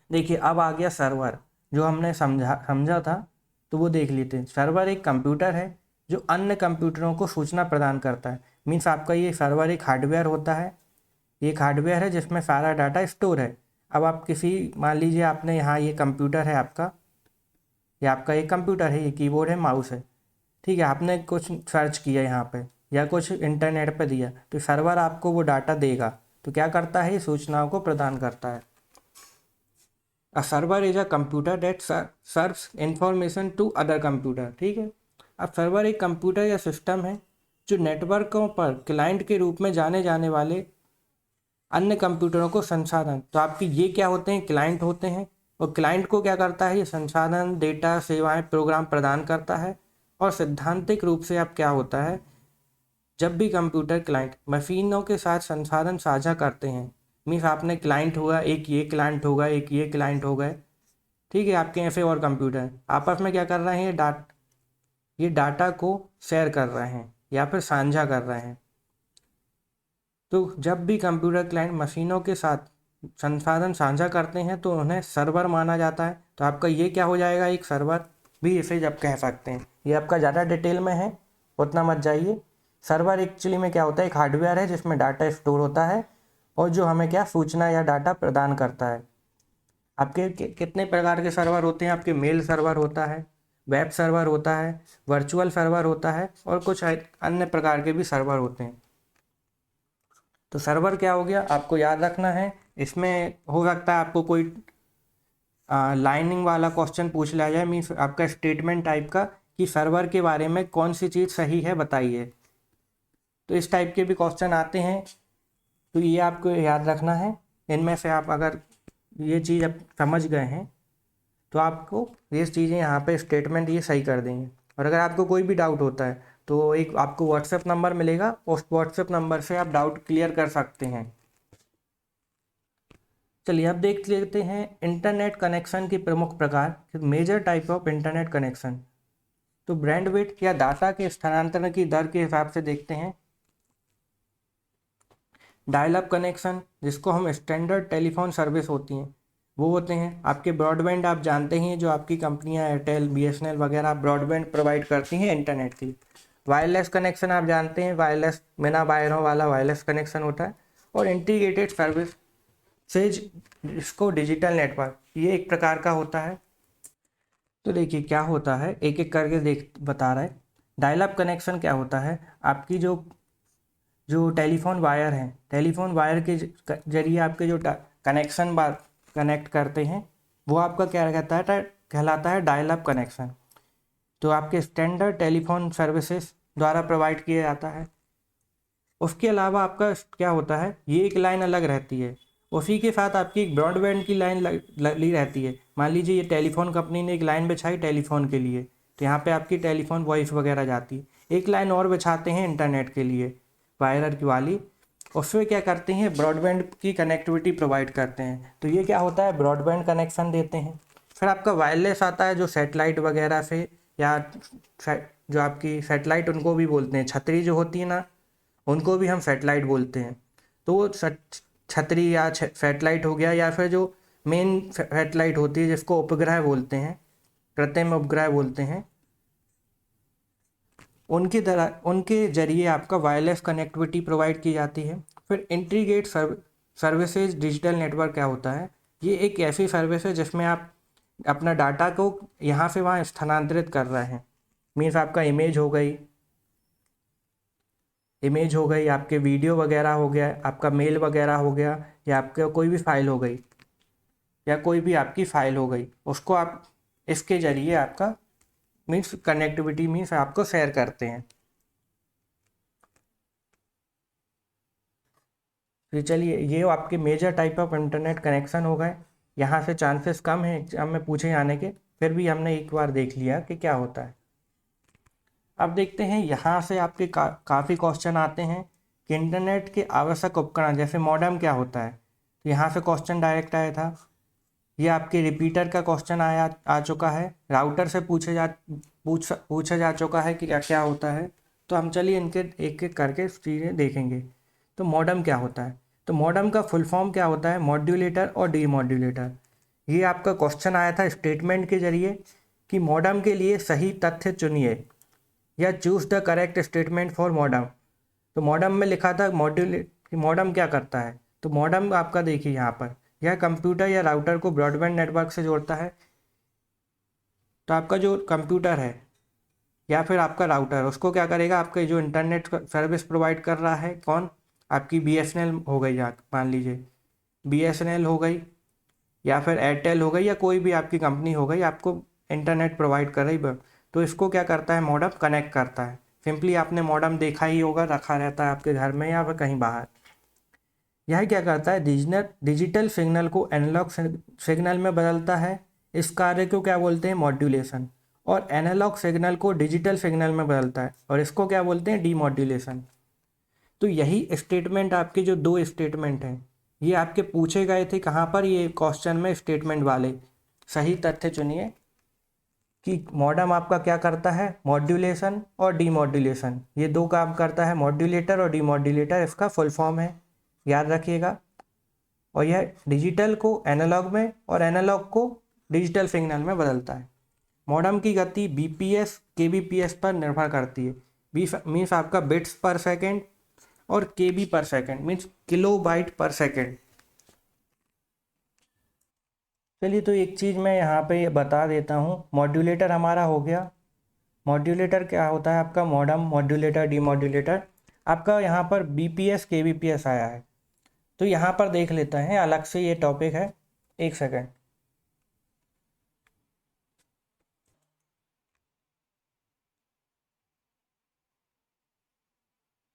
देखिए अब आ गया सर्वर, जो हमने समझा था, तो वो देख लेते हैं। सर्वर एक कंप्यूटर है जो अन्य कंप्यूटरों को सूचना प्रदान करता है। मीन्स आपका ये सर्वर एक हार्डवेयर होता है। ये एक हार्डवेयर है जिसमें सारा डाटा स्टोर है। अब आप मान लीजिए आपने यहाँ ये कंप्यूटर है आपका, ये आपका एक कंप्यूटर है, ये कीबोर्ड है, माउस है, ठीक है। आपने कुछ सर्च किया यहाँ पे या कुछ इंटरनेट पे दिया, तो सर्वर आपको वो डाटा देगा। तो क्या करता है? ये सूचनाओं को प्रदान करता है। A server is a computer that serves information to other computer, ठीक है। अब सर्वर एक कंप्यूटर या सिस्टम है जो नेटवर्कों पर क्लाइंट के रूप में जाने जाने वाले अन्य कंप्यूटरों को संसाधन, तो आपकी ये क्या होते हैं? क्लाइंट होते हैं। और क्लाइंट को क्या करता है? ये संसाधन, डेटा, सेवाएं, प्रोग्राम प्रदान करता है। और सैद्धांतिक रूप से अब क्या होता है? जब भी कंप्यूटर क्लाइंट मशीनों के साथ संसाधन साझा करते हैं, मीन्स आपने क्लाइंट हुआ, एक ये क्लाइंट होगा, एक ये क्लाइंट हो गए, ठीक है, आपके ऐसे और कंप्यूटर आपस में क्या कर रहे हैं? ये डाटा को शेयर कर रहे हैं या फिर साझा कर रहे हैं। तो जब भी कंप्यूटर क्लाइंट मशीनों के साथ संसाधन साझा करते हैं तो उन्हें सर्वर माना जाता है। तो आपका ये क्या हो जाएगा? एक सर्वर भी इसे जब कह सकते हैं। ये आपका ज़्यादा डिटेल में है, उतना मत जाइए। सर्वर एक्चुअली में क्या होता है? एक हार्डवेयर है जिसमें डाटा स्टोर होता है और जो हमें क्या सूचना या डाटा प्रदान करता है। आपके कितने प्रकार के सर्वर होते हैं? आपके मेल सर्वर होता है, वेब सर्वर होता है, वर्चुअल सर्वर होता है, और कुछ अन्य प्रकार के भी सर्वर होते हैं। तो सर्वर क्या हो गया? आपको याद रखना है। इसमें हो सकता है आपको कोई लाइनिंग वाला क्वेश्चन पूछ लिया जाए, मीन्स आपका स्टेटमेंट टाइप का, कि सर्वर के बारे में कौन सी चीज़ सही है बताइए। तो इस टाइप के भी क्वेश्चन आते हैं, तो ये आपको याद रखना है। इनमें से आप अगर ये चीज़ अब समझ गए हैं तो आपको ये चीज़ें यहाँ पे स्टेटमेंट ये सही कर देंगे। और अगर आपको कोई भी डाउट होता है तो एक आपको व्हाट्सएप नंबर मिलेगा, उस व्हाट्सएप नंबर से आप डाउट क्लियर कर सकते हैं। चलिए अब देख लेते हैं इंटरनेट कनेक्शन के प्रमुख प्रकार, major type of internet connection. तो बैंडविड्थ या डाटा के स्थानांतरण की दर के हिसाब से देखते हैं। डायल अप कनेक्शन, जिसको हम स्टैंडर्ड टेलीफोन सर्विस होती हैं वो होते हैं। आपके ब्रॉडबैंड आप जानते ही हैं, जो आपकी कंपनियां एयरटेल, BSNL वगैरह ब्रॉडबैंड प्रोवाइड करती हैं इंटरनेट की। वायरलेस कनेक्शन आप जानते हैं, वायरलेस बिना वायरों वाला वायरलेस कनेक्शन होता है। और इंटीग्रेटेड सर्विस से इसको डिजिटल नेटवर्क, ये एक प्रकार का होता है। तो देखिए क्या होता है, एक एक करके बता रहा है। डायल अप कनेक्शन क्या होता है? आपकी जो जो टेलीफोन वायर हैं, टेलीफोन वायर के जरिए आपके जो कनेक्शन कनेक्ट करते हैं, वो आपका क्या कहलाता है डायल अप कनेक्शन। तो आपके स्टैंडर्ड टेलीफोन सर्विसेज द्वारा प्रोवाइड किया जाता है। उसके अलावा आपका क्या होता है, ये एक लाइन अलग रहती है, उसी के साथ आपकी एक ब्रॉडबैंड की लाइन ली रहती है। मान लीजिए ये टेलीफोन कंपनी ने एक लाइन बिछाई टेलीफोन के लिए, तो यहाँ पे आपकी टेलीफोन वॉइस वगैरह जाती है। एक लाइन और बिछाते हैं इंटरनेट के लिए, वायर की वाली, उसमें क्या करते हैं? ब्रॉडबैंड की कनेक्टिविटी प्रोवाइड करते हैं। तो ये क्या होता है? ब्रॉडबैंड कनेक्शन देते हैं। फिर आपका वायरलेस आता है, जो सैटेलाइट वगैरह से या जो आपकी सैटेलाइट उनको भी बोलते हैं, छतरी जो होती है ना उनको भी हम सैटेलाइट बोलते हैं। तो वो छतरी या सैटेलाइट हो गया, या फिर जो मेन सैटेलाइट होती है जिसको उपग्रह बोलते हैं, कृत्रिम उपग्रह बोलते हैं, उनके जरिए आपका वायरलेस कनेक्टिविटी प्रोवाइड की जाती है। फिर इंटीग्रेट सर्विसेज डिजिटल नेटवर्क क्या होता है? ये एक ऐसी सर्विस है जिसमें आप अपना डाटा को यहाँ से वहाँ स्थानांतरित कर रहे हैं। मीन्स आपका इमेज हो गई, आपके वीडियो वगैरह हो गया, आपका मेल वगैरह हो गया, या आपका कोई भी फाइल हो गई, या कोई भी आपकी फाइल हो गई, उसको आप इसके जरिए आपका मीन्स कनेक्टिविटी मीन्स आपको शेयर करते हैं। तो चलिए, ये आपके major type of internet connection हो गए। यहाँ से चांसेस कम है एग्जाम में पूछे जाने के, फिर भी हमने एक बार देख लिया कि क्या होता है। अब देखते हैं यहाँ से आपके काफ़ी क्वेश्चन आते हैं कि इंटरनेट के आवश्यक उपकरण जैसे मॉडेम क्या होता है। तो यहाँ से क्वेश्चन डायरेक्ट आया था। ये आपके रिपीटर का क्वेश्चन आ चुका है। राउटर से पूछा जा चुका है कि क्या क्या होता है। तो हम चलिए इनके एक एक करके चीज़ें देखेंगे। तो मॉडेम क्या होता है? तो मॉडेम का फुल फॉर्म क्या होता है? मॉड्यूलेटर और डीमॉड्यूलेटर। ये आपका क्वेश्चन आया था स्टेटमेंट के जरिए कि मॉडेम के लिए सही तथ्य चुनिए, या choose the correct statement for modem. तो मॉडेम में लिखा था मॉडेम क्या करता है। तो मॉडेम आपका देखिए यहाँ पर, यह कंप्यूटर या राउटर को ब्रॉडबैंड नेटवर्क से जोड़ता है। तो आपका जो कंप्यूटर है या फिर आपका राउटर, उसको क्या करेगा, आपका जो इंटरनेट सर्विस प्रोवाइड कर रहा है कौन, आपकी BSNL हो गई, या मान लीजिए BSNL हो गई, या फिर एयरटेल हो गई, या कोई भी आपकी कंपनी हो गई, आपको इंटरनेट प्रोवाइड कर रही। तो इसको क्या करता है, मॉडेम कनेक्ट करता है। सिंपली आपने मॉडेम देखा ही होगा, रखा रहता है आपके घर में या फिर कहीं बाहर। यह क्या करता है, डिजिटल सिग्नल को एनालॉग सिग्नल में बदलता है। इस कार्य को क्या बोलते हैं, मॉड्यूलेशन। और एनालॉग सिग्नल को डिजिटल सिग्नल में बदलता है, और इसको क्या बोलते हैं, डीमॉड्यूलेशन। तो यही स्टेटमेंट, आपके जो दो स्टेटमेंट हैं, ये आपके पूछे गए थे कहाँ पर, ये क्वेश्चन में स्टेटमेंट वाले। सही तथ्य चुनिए कि मॉडेम आपका क्या करता है, मॉड्यूलेशन और डीमॉड्यूलेशन, ये दो काम करता है। मॉड्यूलेटर और डीमॉड्यूलेटर इसका फुल फॉर्म है, याद रखिएगा। और यह डिजिटल को एनालॉग में और एनालॉग को डिजिटल सिग्नल में बदलता है। मॉडेम की गति BPS KBPS पर निर्भर करती है। मीन्स आपका बिट्स पर सेकेंड, और KB पर सेकेंड मीन्स किलो बाइट पर सेकेंड। चलिए, तो एक चीज़ मैं यहाँ पे बता देता हूँ। मॉड्यूलेटर हमारा हो गया। मॉड्यूलेटर क्या होता है आपका, मॉडेम, मॉड्यूलेटर, डीमॉड्यूलेटर। आपका यहाँ पर BPS KBPS आया है, तो यहाँ पर देख लेते हैं, अलग से ये टॉपिक है। एक सेकेंड।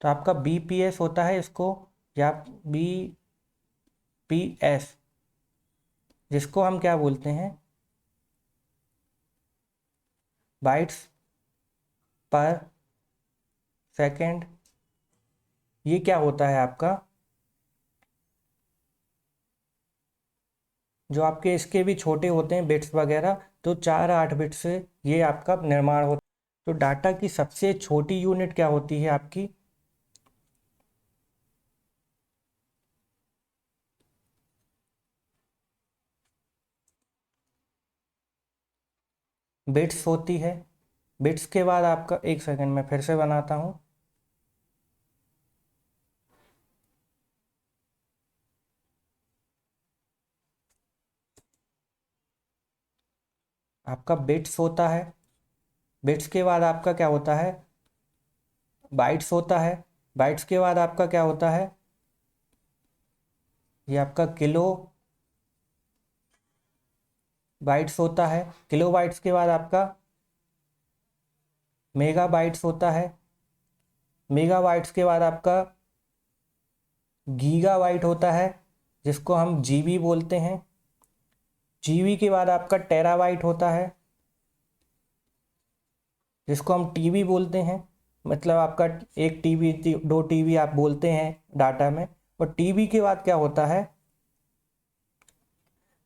तो आपका BPS होता है इसको, या BPS, जिसको हम क्या बोलते हैं, बाइट्स पर सेकेंड। ये क्या होता है आपका, जो आपके इसके भी छोटे होते हैं बिट्स वगैरह, तो 4 8 बिट्स से ये आपका निर्माण होता है। तो डाटा की सबसे छोटी यूनिट क्या होती है आपकी, बिट्स होती है। बिट्स के बाद आपका, एक सेकंड में फिर से बनाता हूँ। आपका बिट्स होता है, बिट्स के बाद आपका क्या होता है, बाइट्स होता है। बाइट्स के बाद आपका क्या होता है, ये आपका किलो बाइट्स होता है। किलो बाइट्स के बाद आपका मेगा बाइट्स होता है। मेगा बाइट्स के बाद आपका गीगा बाइट होता है, जिसको हम GB बोलते हैं। GB के बाद आपका टेराबाइट होता है, जिसको हम TB बोलते हैं। मतलब आपका एक TB 2 TB आप बोलते हैं डाटा में। और TB के बाद क्या होता है,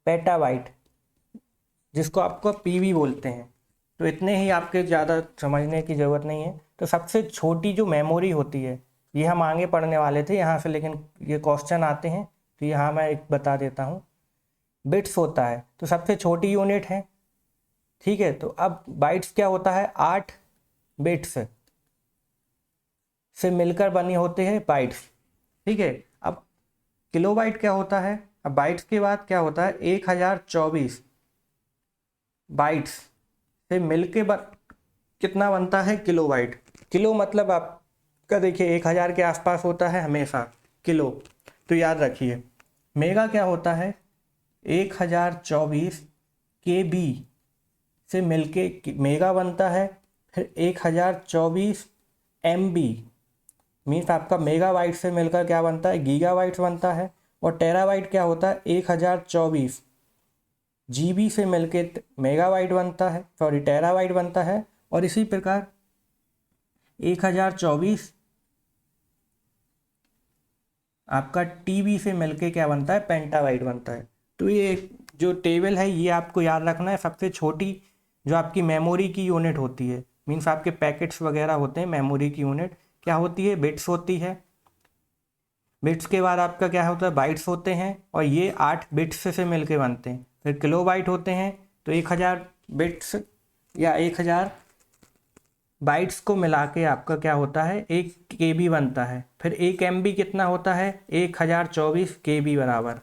पेटाबाइट, जिसको आपको PB बोलते हैं। तो इतने ही आपके ज़्यादा समझने की ज़रूरत नहीं है। तो सबसे छोटी जो मेमोरी होती है, ये हम आगे पढ़ने वाले थे यहाँ से, लेकिन ये क्वेश्चन आते हैं तो यहाँ मैं एक बता देता हूँ। बिट्स होता है तो सबसे छोटी यूनिट है, ठीक है। तो अब बाइट्स क्या होता है, 8 बिट्स से मिलकर बनी होते हैं बाइट्स, ठीक है। अब किलोबाइट क्या होता है, अब बाइट्स के बाद क्या होता है, 1024 बाइट्स से मिलके कितना बनता है, किलोबाइट। किलो मतलब आपका देखिए 1000 के आसपास होता है हमेशा किलो, तो याद रखिए। मेगा क्या होता है, 1024 के बी से मिलके मेगा बनता है, फिर 1024 एम बी मीन्स आपका मेगाबाइट से मिलकर क्या बनता है, गीगाबाइट्स बनता है। और टेराबाइट क्या होता है, 1024 जीबी से मिलके मेगाबाइट बनता है, सॉरी टेराबाइट बनता है। और इसी प्रकार 1024 आपका टीबी से मिलके क्या बनता है, पेंटाबाइट बनता है। तो ये जो टेबल है ये आपको याद रखना है। सबसे छोटी जो आपकी मेमोरी की यूनिट होती है, मीन्स आपके पैकेट्स वगैरह होते हैं, मेमोरी की यूनिट क्या होती है, बिट्स होती है। बिट्स के बाद आपका क्या होता है, बाइट्स होते हैं, और ये 8 बिट्स से मिलके बनते हैं। फिर किलोबाइट होते हैं, तो 1000 बिट्स या 1000 बाइट्स को मिला के आपका क्या होता है, 1 KB बनता है। फिर 1 MB कितना होता है, 1024 KB बराबर।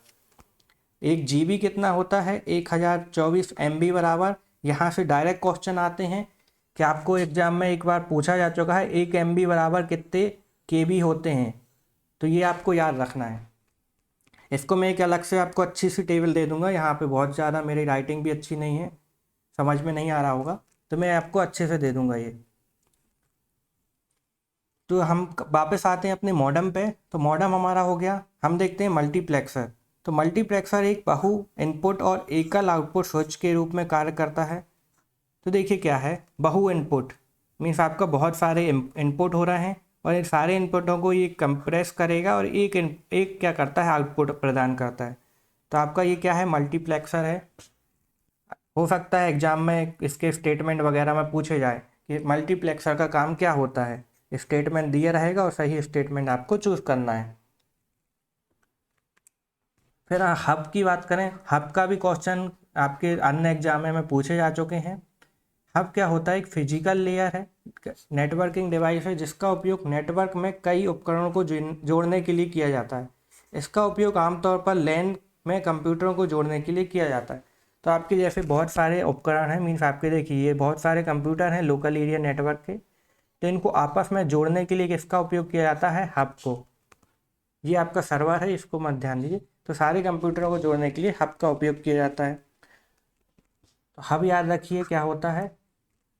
1 GB कितना होता है, 1024 MB बराबर। यहाँ से डायरेक्ट क्वेश्चन आते हैं कि आपको एग्जाम में एक बार पूछा जा चुका है 1 MB बराबर कितने KB होते हैं, तो ये आपको याद रखना है। इसको मैं एक अलग से आपको अच्छी सी टेबल दे दूंगा, यहाँ पे बहुत ज़्यादा मेरी राइटिंग भी अच्छी नहीं है, समझ में नहीं आ रहा होगा, तो मैं आपको अच्छे से दे दूंगा ये। तो हम वापस आते हैं अपने मॉडम पे। तो मॉडम हमारा हो गया, हम देखते हैं मल्टीप्लेक्सर। तो मल्टीप्लेक्सर एक बहु इनपुट और एकल आउटपुट स्विच के रूप में कार्य करता है। तो देखिए क्या है, बहु इनपुट मीन्स आपका बहुत सारे इनपुट हो रहे हैं, और इन सारे इनपुटों को ये कंप्रेस करेगा और एक क्या करता है, आउटपुट प्रदान करता है। तो आपका ये क्या है, मल्टीप्लेक्सर है। हो सकता है एग्जाम में इसके स्टेटमेंट वगैरह में पूछे जाए कि मल्टीप्लेक्सर का काम क्या होता है, स्टेटमेंट दिया रहेगा और सही स्टेटमेंट आपको चूज करना है। फिर हब की बात करें, हब का भी क्वेश्चन आपके अन्य एग्जाम में पूछे जा चुके हैं। हब क्या होता है, एक फिजिकल लेयर है, नेटवर्किंग डिवाइस है, जिसका उपयोग नेटवर्क में कई उपकरणों को जोड़ने के लिए किया जाता है। इसका उपयोग आमतौर पर लैन में कंप्यूटरों को जोड़ने के लिए किया जाता है। तो आपके जैसे बहुत सारे उपकरण हैं, मीन्स आपके देखिए ये बहुत सारे कंप्यूटर हैं लोकल एरिया नेटवर्क के, तो इनको आपस में जोड़ने के लिए किसका उपयोग किया जाता है, हब को। ये आपका सर्वर है, इसको मत ध्यान दीजिए। तो सारे कंप्यूटरों को जोड़ने के लिए हब का उपयोग किया जाता है। तो हब याद रखिए क्या होता है,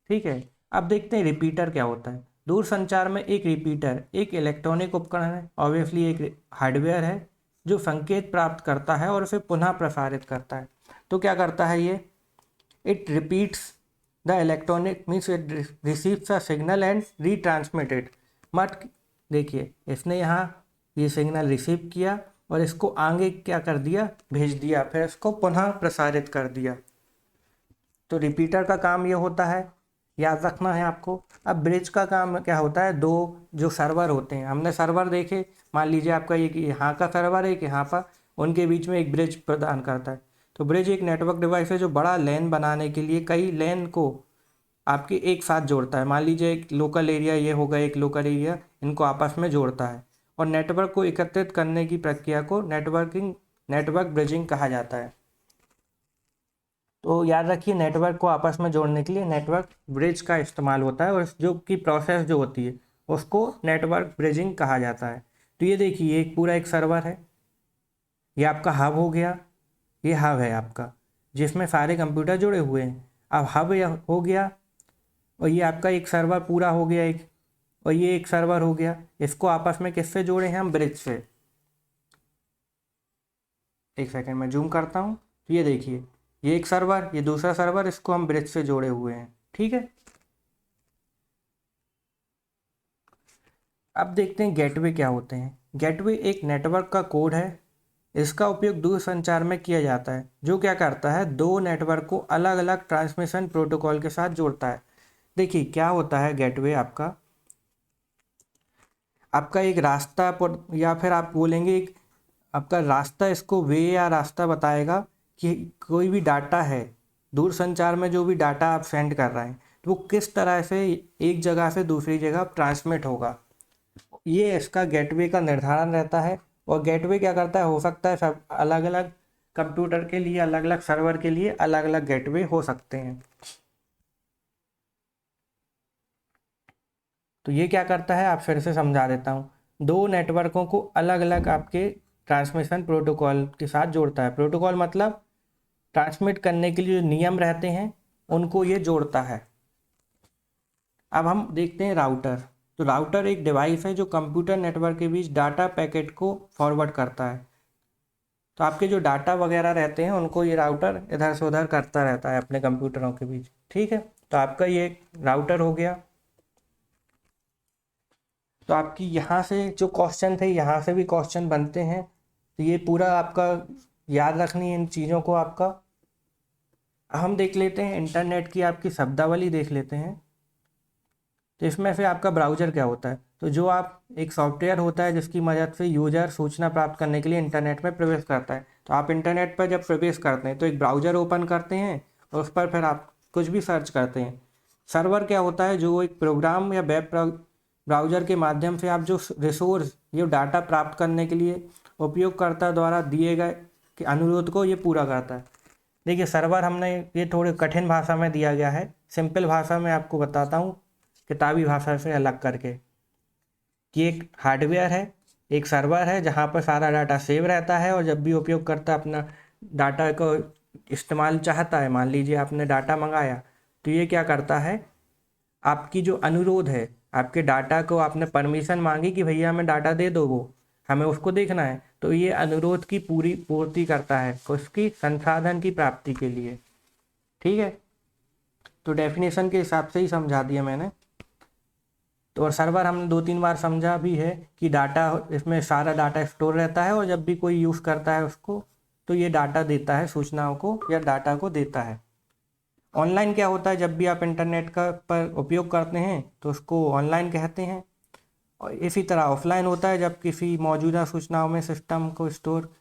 ठीक है। अब देखते हैं रिपीटर क्या होता है। दूर संचार में एक रिपीटर एक इलेक्ट्रॉनिक उपकरण है, ऑब्वियसली एक हार्डवेयर है, जो संकेत प्राप्त करता है और उसे पुनः प्रसारित करता है। तो क्या करता है ये, it repeats the electronic means it receives a signal and retransmit it. मत देखिए, इसने यहाँ ये सिग्नल रिसीव किया और इसको आगे क्या कर दिया, भेज दिया, फिर इसको पुनः प्रसारित कर दिया। तो रिपीटर का काम ये होता है, याद रखना है आपको। अब ब्रिज का काम क्या होता है, दो जो सर्वर होते हैं, हमने सर्वर देखे, मान लीजिए आपका ये कि यहाँ का सर्वर है, एक यहाँ पर, उनके बीच में एक ब्रिज प्रदान करता है। तो ब्रिज एक नेटवर्क डिवाइस है जो बड़ा लैन बनाने के लिए कई लैन को आपके एक साथ जोड़ता है। मान लीजिए एक लोकल एरिया ये होगा, एक लोकल एरिया, इनको आपस में जोड़ता है, और नेटवर्क को एकत्रित करने की प्रक्रिया को नेटवर्क ब्रिजिंग कहा जाता है। तो याद रखिए, नेटवर्क को आपस में जोड़ने के लिए नेटवर्क ब्रिज का इस्तेमाल होता है, और जो की प्रोसेस जो होती है उसको नेटवर्क ब्रिजिंग कहा जाता है। तो ये देखिए एक पूरा एक सर्वर है, ये आपका हब हो गया, ये हब है आपका जिसमें सारे कंप्यूटर जुड़े हुए हैं। अब हब हो गया, और ये आपका एक सर्वर पूरा हो गया एक, और ये एक सर्वर हो गया। इसको आपस में किससे जोड़े हैं हम, ब्रिज से। एक सेकंड में जूम करता हूँ, तो ये देखिए ये एक सर्वर, ये दूसरा सर्वर, इसको हम ब्रिज से जोड़े हुए हैं, ठीक है। अब देखते हैं गेटवे क्या होते हैं। गेटवे एक नेटवर्क का कोड है इसका उपयोग दूरसंचार में किया जाता है, जो क्या करता है, दो नेटवर्क को अलग अलग ट्रांसमिशन प्रोटोकॉल के साथ जोड़ता है। देखिए क्या होता है, गेटवे आपका आपका एक रास्ता या फिर आप बोलेंगे एक आपका रास्ता, इसको वे या रास्ता बताएगा कि कोई भी डाटा है, दूरसंचार में जो भी डाटा आप सेंड कर रहे हैं तो वो किस तरह से एक जगह से दूसरी जगह ट्रांसमिट होगा, ये इसका गेटवे का निर्धारण रहता है। और गेटवे क्या करता है, हो सकता है सब अलग अलग कंप्यूटर के लिए, अलग अलग सर्वर के लिए अलग अलग गेटवे हो सकते हैं। तो ये क्या करता है, आप फिर से समझा देता हूँ, दो नेटवर्कों को अलग अलग आपके ट्रांसमिशन प्रोटोकॉल के साथ जोड़ता है। प्रोटोकॉल मतलब ट्रांसमिट करने के लिए जो नियम रहते हैं उनको ये जोड़ता है। अब हम देखते हैं राउटर। तो राउटर एक डिवाइस है जो कंप्यूटर नेटवर्क के बीच डाटा पैकेट को फॉरवर्ड करता है। तो आपके जो डाटा वगैरह रहते हैं उनको ये राउटर इधर से उधर करता रहता है अपने कंप्यूटरों के बीच, ठीक है। तो आपका ये राउटर हो गया। तो आपकी यहाँ से जो क्वेश्चन थे, यहाँ से भी क्वेश्चन बनते हैं, तो ये पूरा आपका याद रखनी है इन चीज़ों को आपका। हम देख लेते हैं इंटरनेट की आपकी शब्दावली देख लेते हैं। तो इसमें से आपका ब्राउज़र क्या होता है, तो जो आप एक सॉफ्टवेयर होता है जिसकी मदद से यूजर सूचना प्राप्त करने के लिए इंटरनेट में प्रवेश करता है। तो आप इंटरनेट पर जब प्रवेश करते हैं तो एक ब्राउज़र ओपन करते हैं और उस पर फिर आप कुछ भी सर्च करते हैं। सर्वर क्या होता है, जो एक प्रोग्राम या वेब ब्राउज़र के माध्यम से आप जो रिसोर्स, ये डाटा प्राप्त करने के लिए उपयोगकर्ता द्वारा दिए गए के अनुरोध को ये पूरा करता है। देखिए सर्वर हमने ये थोड़ी कठिन भाषा में दिया गया है, सिंपल भाषा में आपको बताता हूँ किताबी भाषा से अलग करके, कि एक हार्डवेयर है, एक सर्वर है जहाँ पर सारा डाटा सेव रहता है, और जब भी उपयोगकर्ता अपना डाटा को इस्तेमाल चाहता है, मान लीजिए आपने डाटा मंगाया, तो ये क्या करता है, आपकी जो अनुरोध है, आपके डाटा को आपने परमिशन मांगी कि भैया हमें डाटा दे दो, वो हमें उसको देखना है, तो ये अनुरोध की पूरी पूर्ति करता है उसकी संसाधन की प्राप्ति के लिए, ठीक है। तो डेफिनेशन के हिसाब से ही समझा दिया मैंने। तो और सर्वर हमने 2-3 बार समझा भी है कि डाटा, इसमें सारा डाटा स्टोर रहता है और जब भी कोई यूज़ करता है उसको, तो ये डाटा देता है, सूचनाओं को या डाटा को देता है। ऑनलाइन क्या होता है, जब भी आप इंटरनेट का पर उपयोग करते हैं तो उसको ऑनलाइन कहते हैं। और इसी तरह ऑफलाइन होता है, जब किसी मौजूदा सूचनाओं में सिस्टम को स्टोर,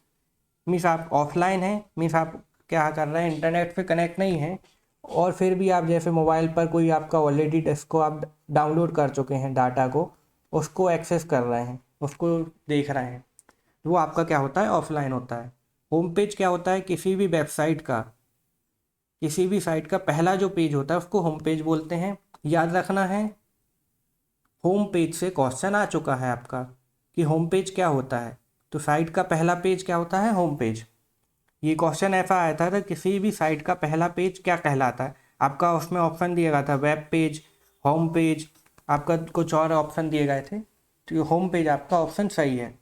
मीन्स आप ऑफलाइन हैं, मीन्स आप क्या कर रहे हैं, इंटरनेट पे कनेक्ट नहीं है, और फिर भी आप जैसे मोबाइल पर कोई आपका ऑलरेडी जिसको आप डाउनलोड कर चुके हैं डाटा को, उसको एक्सेस कर रहे हैं, उसको देख रहे हैं, वो आपका क्या होता है, ऑफलाइन होता है। होम पेज क्या होता है, किसी भी वेबसाइट का, किसी भी साइट का पहला जो पेज होता है उसको होम पेज बोलते हैं। याद रखना है, होम पेज से क्वेश्चन आ चुका है आपका कि होम पेज क्या होता है, तो साइट का पहला पेज क्या होता है, होम पेज। ये क्वेश्चन ऐसा आया था किसी भी साइट का पहला पेज क्या कहलाता है, आपका उसमें ऑप्शन दिया गया था वेब पेज, होम पेज, आपका कुछ और ऑप्शन दिए गए थे, तो ये होम पेज आपका ऑप्शन सही है।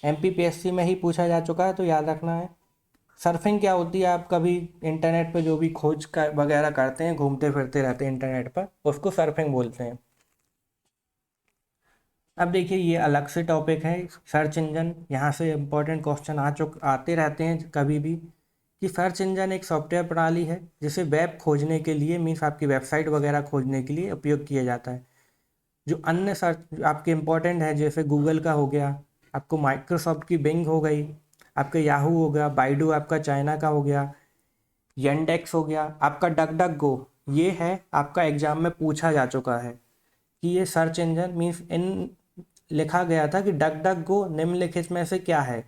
MPPSC में ही पूछा जा चुका है, तो याद रखना है। सर्फिंग क्या होती है, आप कभी इंटरनेट पर जो भी खोज कर वगैरह करते हैं, घूमते फिरते रहते हैं इंटरनेट पर, उसको सर्फिंग बोलते हैं। अब देखिए ये अलग से टॉपिक है, सर्च इंजन। यहाँ से इम्पोर्टेंट क्वेश्चन आते रहते हैं कभी भी, कि सर्च इंजन एक सॉफ्टवेयर प्रणाली है जिसे वेब खोजने के लिए, मीन्स आपकी वेबसाइट वगैरह खोजने के लिए उपयोग किया जाता है। जो अन्य सर्च आपके इम्पोर्टेंट है, जैसे गूगल का हो गया, आपको माइक्रोसॉफ्ट की बिंग हो गई, आपका याहू हो गया, बाइडू आपका चाइना का हो गया, येंडेक्स हो गया, आपका डक डक गो, ये है आपका एग्जाम में पूछा जा चुका है कि ये सर्च इंजन, मीन्स इन लिखा गया था कि डक डक गो निम्नलिखित में से क्या है।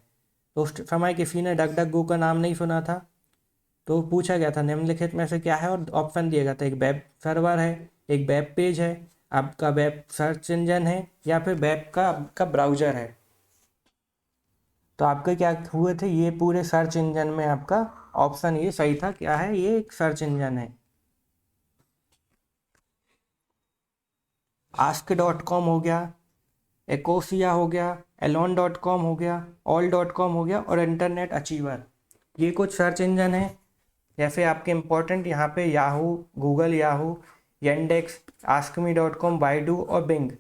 तो उस समय किसी ने डक डक गो का नाम नहीं सुना था, तो पूछा गया था निम्नलिखित में से क्या है, और ऑप्शन दिया गया था, एक वेब सर्वर है, एक वेब पेज है, आपका वेब सर्च इंजन है, या फिर वेब का आपका ब्राउज़र है। तो आपके क्या हुए थे, ये पूरे सर्च इंजन में आपका ऑप्शन ये सही था, क्या है, ये एक सर्च इंजन है। ask.com हो गया, एकोसिया हो गया, elon.com हो गया, all.com हो गया, और इंटरनेट अचीवर, ये कुछ सर्च इंजन है। जैसे आपके इम्पोर्टेंट यहाँ पे Yahoo, Google Yahoo, Yandex, askme.com, Baidu और बिंग,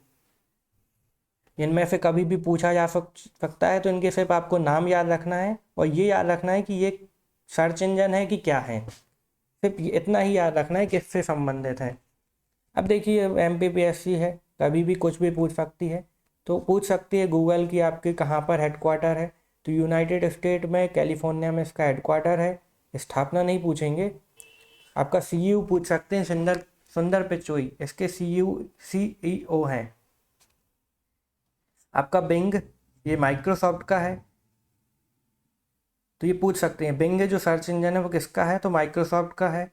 इनमें से कभी भी पूछा जा सकता है, तो इनके सिर्फ आपको नाम याद रखना है और ये याद रखना है कि ये सर्च इंजन है कि क्या है, सिर्फ इतना ही याद रखना है किससे संबंधित है। अब देखिए MPPSC है, कभी भी कुछ भी पूछ सकती है, तो पूछ सकती है गूगल की आपके कहाँ पर हेडक्वार्टर है, तो यूनाइटेड स्टेट में कैलिफोर्निया में इसका हेडक्वार्टर है। स्थापना नहीं पूछेंगे, आपका CEO पूछ सकते हैं, सुंदर सुंदर पिचोई इसके CEO हैं। आपका बिंग ये माइक्रोसॉफ्ट का है, तो ये पूछ सकते हैं बिंग जो सर्च इंजन है वो किसका है, तो माइक्रोसॉफ्ट का है।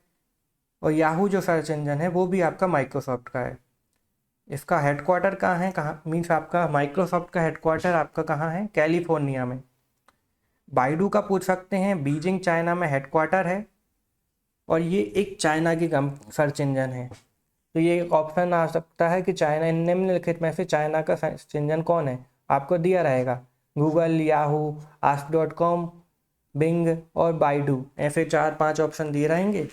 और याहू जो सर्च इंजन है वो भी आपका माइक्रोसॉफ्ट का है। इसका हेडक्वार्टर कहाँ है, कहाँ मीन्स आपका माइक्रोसॉफ्ट का हेडक्वार्टर आपका कहाँ है, कैलिफोर्निया में। बाइडू का पूछ सकते हैं, बीजिंग चाइना में हेडक्वार्टर है और ये एक चाइना की सर्च इंजन है। तो ये एक ऑप्शन आ सकता है कि चाइना, निम्नलिखित में से चाइना का सर्च इंजन कौन है, आपको दिया रहेगा गूगल, याहू, ask.com, बिंग और बाइडू, ऐसे 4-5 ऑप्शन दिए रहेंगे।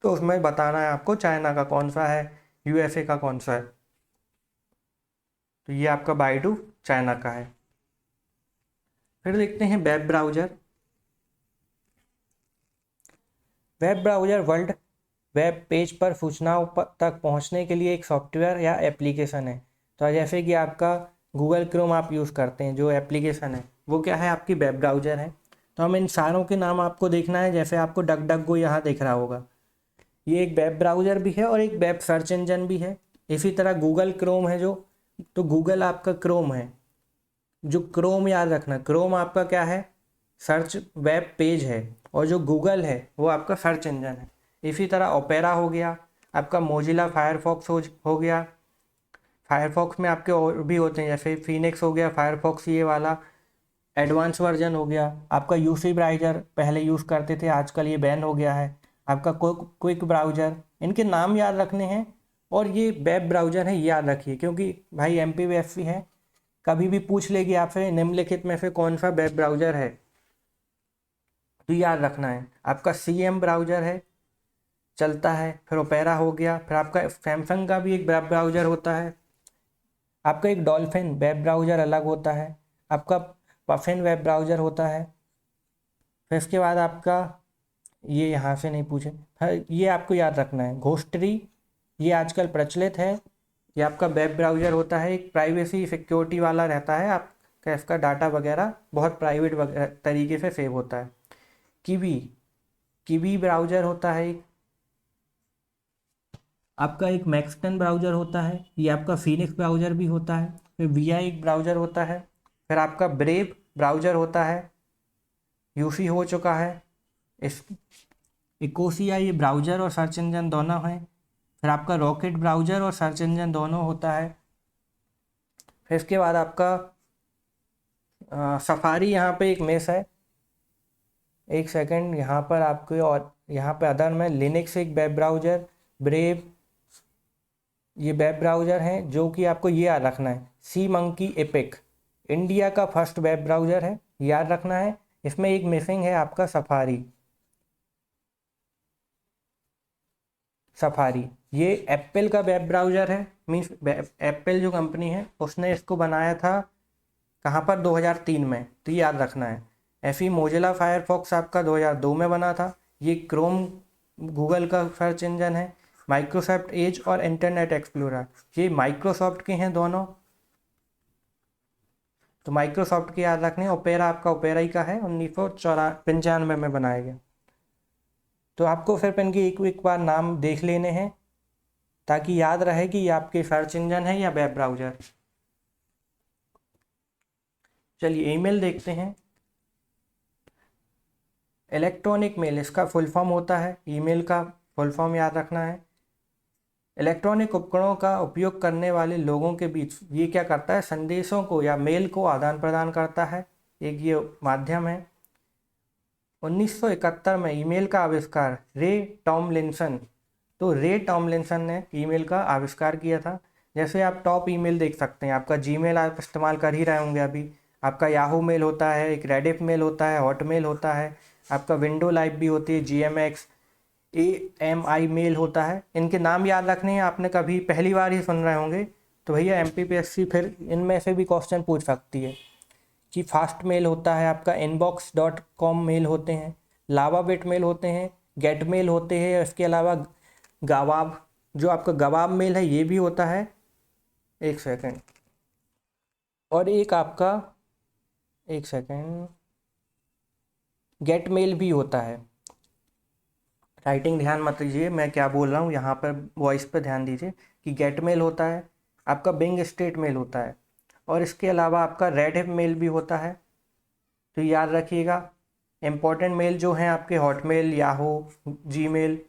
तो उसमें बताना है आपको चाइना का कौन सा है, USA का कौन सा है। तो ये आपका बाइडू चाइना का है। फिर देखते हैं web browser. Web browser world web page पर सूचनाओं तक पहुंचने के लिए एक सॉफ्टवेयर या एप्लीकेशन है। तो जैसे कि आपका गूगल क्रोम आप यूज़ करते हैं, जो एप्लीकेशन है वो क्या है, आपकी वेब ब्राउज़र है। तो हम इन सारों के नाम आपको देखना है, जैसे आपको डक डक गो यहाँ दिख रहा होगा, ये एक वेब ब्राउज़र भी है और एक वेब सर्च इंजन भी है। इसी तरह गूगल क्रोम है जो, तो गूगल आपका क्रोम है, जो क्रोम याद रखना, क्रोम आपका क्या है, सर्च वेब पेज है, और जो गूगल है वो आपका सर्च इंजन है। इसी तरह ओपेरा हो गया, आपका मोजिला फायरफॉक्स हो गया। फायरफॉक्स में आपके और भी होते हैं, जैसे फिनिक्स हो गया, फायरफॉक्स ये वाला एडवांस वर्जन हो गया। आपका यूसी ब्राउज़र पहले यूज़ करते थे, आजकल ये बैन हो गया है। आपका क्विक ब्राउज़र, इनके नाम याद रखने हैं। और ये वेब ब्राउज़र है, ये याद रखिए, क्योंकि भाई MPPSC है, कभी भी पूछ लेगी आपसे निम्नलिखित में से कौन सा वेब ब्राउज़र है, तो याद रखना है। आपका CM ब्राउज़र है, चलता है। फिर ओपेरा हो गया। फिर आपका सैमसंग का भी एक वेब ब्राउज़र होता है। आपका एक डॉल्फिन वेब ब्राउज़र अलग होता है। आपका पफिन वेब ब्राउज़र होता है। फिर इसके बाद आपका, ये यहाँ से नहीं पूछे, फिर ये आपको याद रखना है, घोस्टरी, ये आजकल प्रचलित है। ये आपका वेब ब्राउज़र होता है, एक प्राइवेसी सिक्योरिटी वाला रहता है, आपका इसका डाटा वगैरह बहुत प्राइवेट तरीके से सेव होता है। कीवी कीवी ब्राउज़र होता है एक। आपका एक मैक्सटन ब्राउज़र होता है, ये आपका फिनिक्स ब्राउज़र भी होता है। फिर VI एक ब्राउज़र होता है। फिर आपका ब्रेव ब्राउज़र होता है, यूसी हो चुका है। इस इकोसिया ये ब्राउज़र और सर्च इंजन दोनों हैं। फिर आपका रॉकेट ब्राउज़र और सर्च इंजन दोनों होता है। फिर इसके बाद आपका सफारी यहाँ पे एक मिस है, एक सेकंड, यहाँ पर आपके, और यहाँ पे अदर में लिनक्स एक वेब ब्राउज़र, ब्रेव ये वेब ब्राउज़र हैं, जो कि आपको ये याद रखना है। सी मंकी एपिक इंडिया का फर्स्ट वेब ब्राउज़र है, याद रखना है। इसमें एक मिसिंग है आपका सफारी। सफारी ये एप्पल का वेब ब्राउज़र है, मीन्स एप्पल जो कंपनी है उसने इसको बनाया था कहाँ पर, 2003 में, तो ये याद रखना है। ऐसे ही मोजिला फायरफॉक्स आपका 2002 में बना था। ये क्रोम गूगल का सर्च इंजन है। माइक्रोसॉफ्ट एज और इंटरनेट एक्सप्लोरर ये माइक्रोसॉफ्ट के हैं दोनों, तो माइक्रोसॉफ्ट के याद रखने। ओपेरा आपका ओपेरा ही का है, 1995 में बनाया गया। तो आपको सिर्फ इनके एक बार नाम देख लेने हैं, ताकि याद रहे कि ये आपके सर्च इंजन है या वेब ब्राउज़र। चलिए ईमेल देखते हैं। इलेक्ट्रॉनिक मेल इसका फुल फॉर्म होता है, ईमेल का फुल फॉर्म याद रखना है। इलेक्ट्रॉनिक उपकरणों का उपयोग करने वाले लोगों के बीच ये क्या करता है, संदेशों को या मेल को आदान प्रदान करता है, एक ये माध्यम है। 1971 में ईमेल का आविष्कार रे टॉमलिंसन, तो रे टॉमलिंसन ने ईमेल का आविष्कार किया था। जैसे आप टॉप ईमेल देख सकते हैं, आपका जीमेल आप इस्तेमाल कर ही रहे होंगे अभी, आपका याहू मेल होता है, एक रेडिफ मेल होता है, हॉटमेल होता है, आपका विंडो लाइव भी होती है, GMX, AMI मेल होता है। इनके नाम याद रखने हैं, आपने कभी पहली बार ही सुन रहे होंगे, तो भैया MPPSC फिर इनमें से भी क्वेश्चन पूछ सकती है कि फास्ट मेल होता है आपका, inbox.com मेल होते हैं, लावा बिट मेल होते हैं, गेट मेल होते हैं, इसके अलावा गवाब, जो आपका गवाब मेल है ये भी होता है। एक सेकंड, और एक आपका, एक सेकंड, गेट मेल भी होता है। राइटिंग ध्यान मत दीजिए मैं क्या बोल रहा हूँ, यहाँ पर वॉइस पे ध्यान दीजिए कि गेट मेल होता है आपका, बिंग स्टेट मेल होता है, और इसके अलावा आपका रेडिफ मेल भी होता है। तो याद रखिएगा, इम्पोर्टेंट मेल जो हैं आपके हॉटमेल, याहू, जीमेल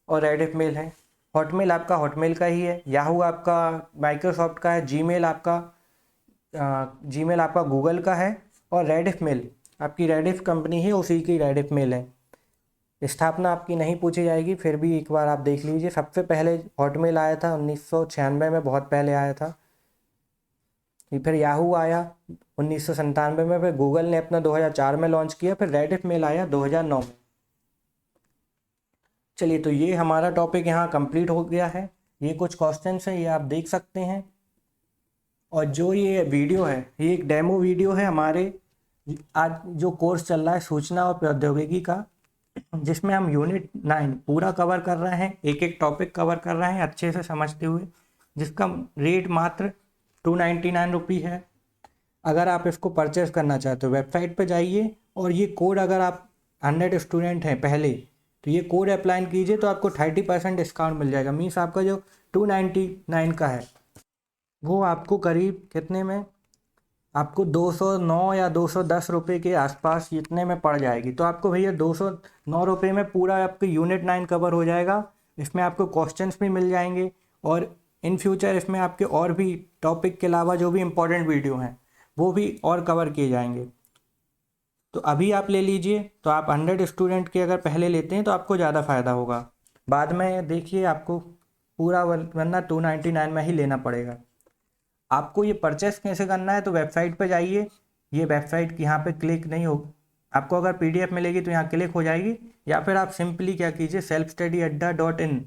और रेडिफ मेल है। हॉटमेल आपका हॉटमेल का ही है, याहू आपका माइक्रोसॉफ्ट का है, जीमेल आपका गूगल का है, और रेडिफ मेल आपकी रेडिफ कंपनी है, उसी की रेडिफ मेल है। स्थापना आपकी नहीं पूछी जाएगी, फिर भी एक बार आप देख लीजिए। सबसे पहले हॉटमेल आया था 1996 में, बहुत पहले आया था। फिर याहू आया 1997 में, फिर गूगल ने अपना 2004 में लॉन्च किया, फिर रेडिफ मेल आया 2009 में। चलिए, तो ये हमारा टॉपिक यहाँ कंप्लीट हो गया है। ये कुछ क्वेश्चंस हैं, ये आप देख सकते हैं। और जो ये वीडियो है, ये एक डेमो वीडियो है हमारे आज जो कोर्स चल रहा है सूचना और प्रौद्योगिकी का, जिसमें हम यूनिट 9 पूरा कवर कर रहे हैं, एक एक टॉपिक कवर कर रहे हैं अच्छे से समझते हुए, जिसका रेट मात्र 299 रुपी है। अगर आप इसको परचेस करना चाहते हो वेबसाइट पर जाइए, और ये कोड अगर आप 100 स्टूडेंट हैं पहले, तो ये कोड अप्लाई कीजिए तो आपको 30% डिस्काउंट मिल जाएगा। मीन्स आपका जो 299 का है वो आपको करीब कितने में, आपको 209 या 210 रुपये के आसपास इतने में पड़ जाएगी। तो आपको भैया 209 रुपये में पूरा आपके यूनिट 9 कवर हो जाएगा। इसमें आपको क्वेश्चंस भी मिल जाएंगे, और इन फ्यूचर इसमें आपके और भी टॉपिक के अलावा जो भी इम्पोर्टेंट वीडियो हैं वो भी और कवर किए जाएंगे। तो अभी आप ले लीजिए, तो आप 100 स्टूडेंट के अगर पहले लेते हैं तो आपको ज़्यादा फ़ायदा होगा। बाद में देखिए आपको पूरा वरना 299 में ही लेना पड़ेगा। आपको ये परचेस कैसे करना है, तो वेबसाइट पे जाइए। ये वेबसाइट यहाँ पे क्लिक नहीं हो, आपको अगर PDF मिलेगी तो यहाँ क्लिक हो जाएगी, या फिर आप सिंपली क्या कीजिए, selfstudyadda.in,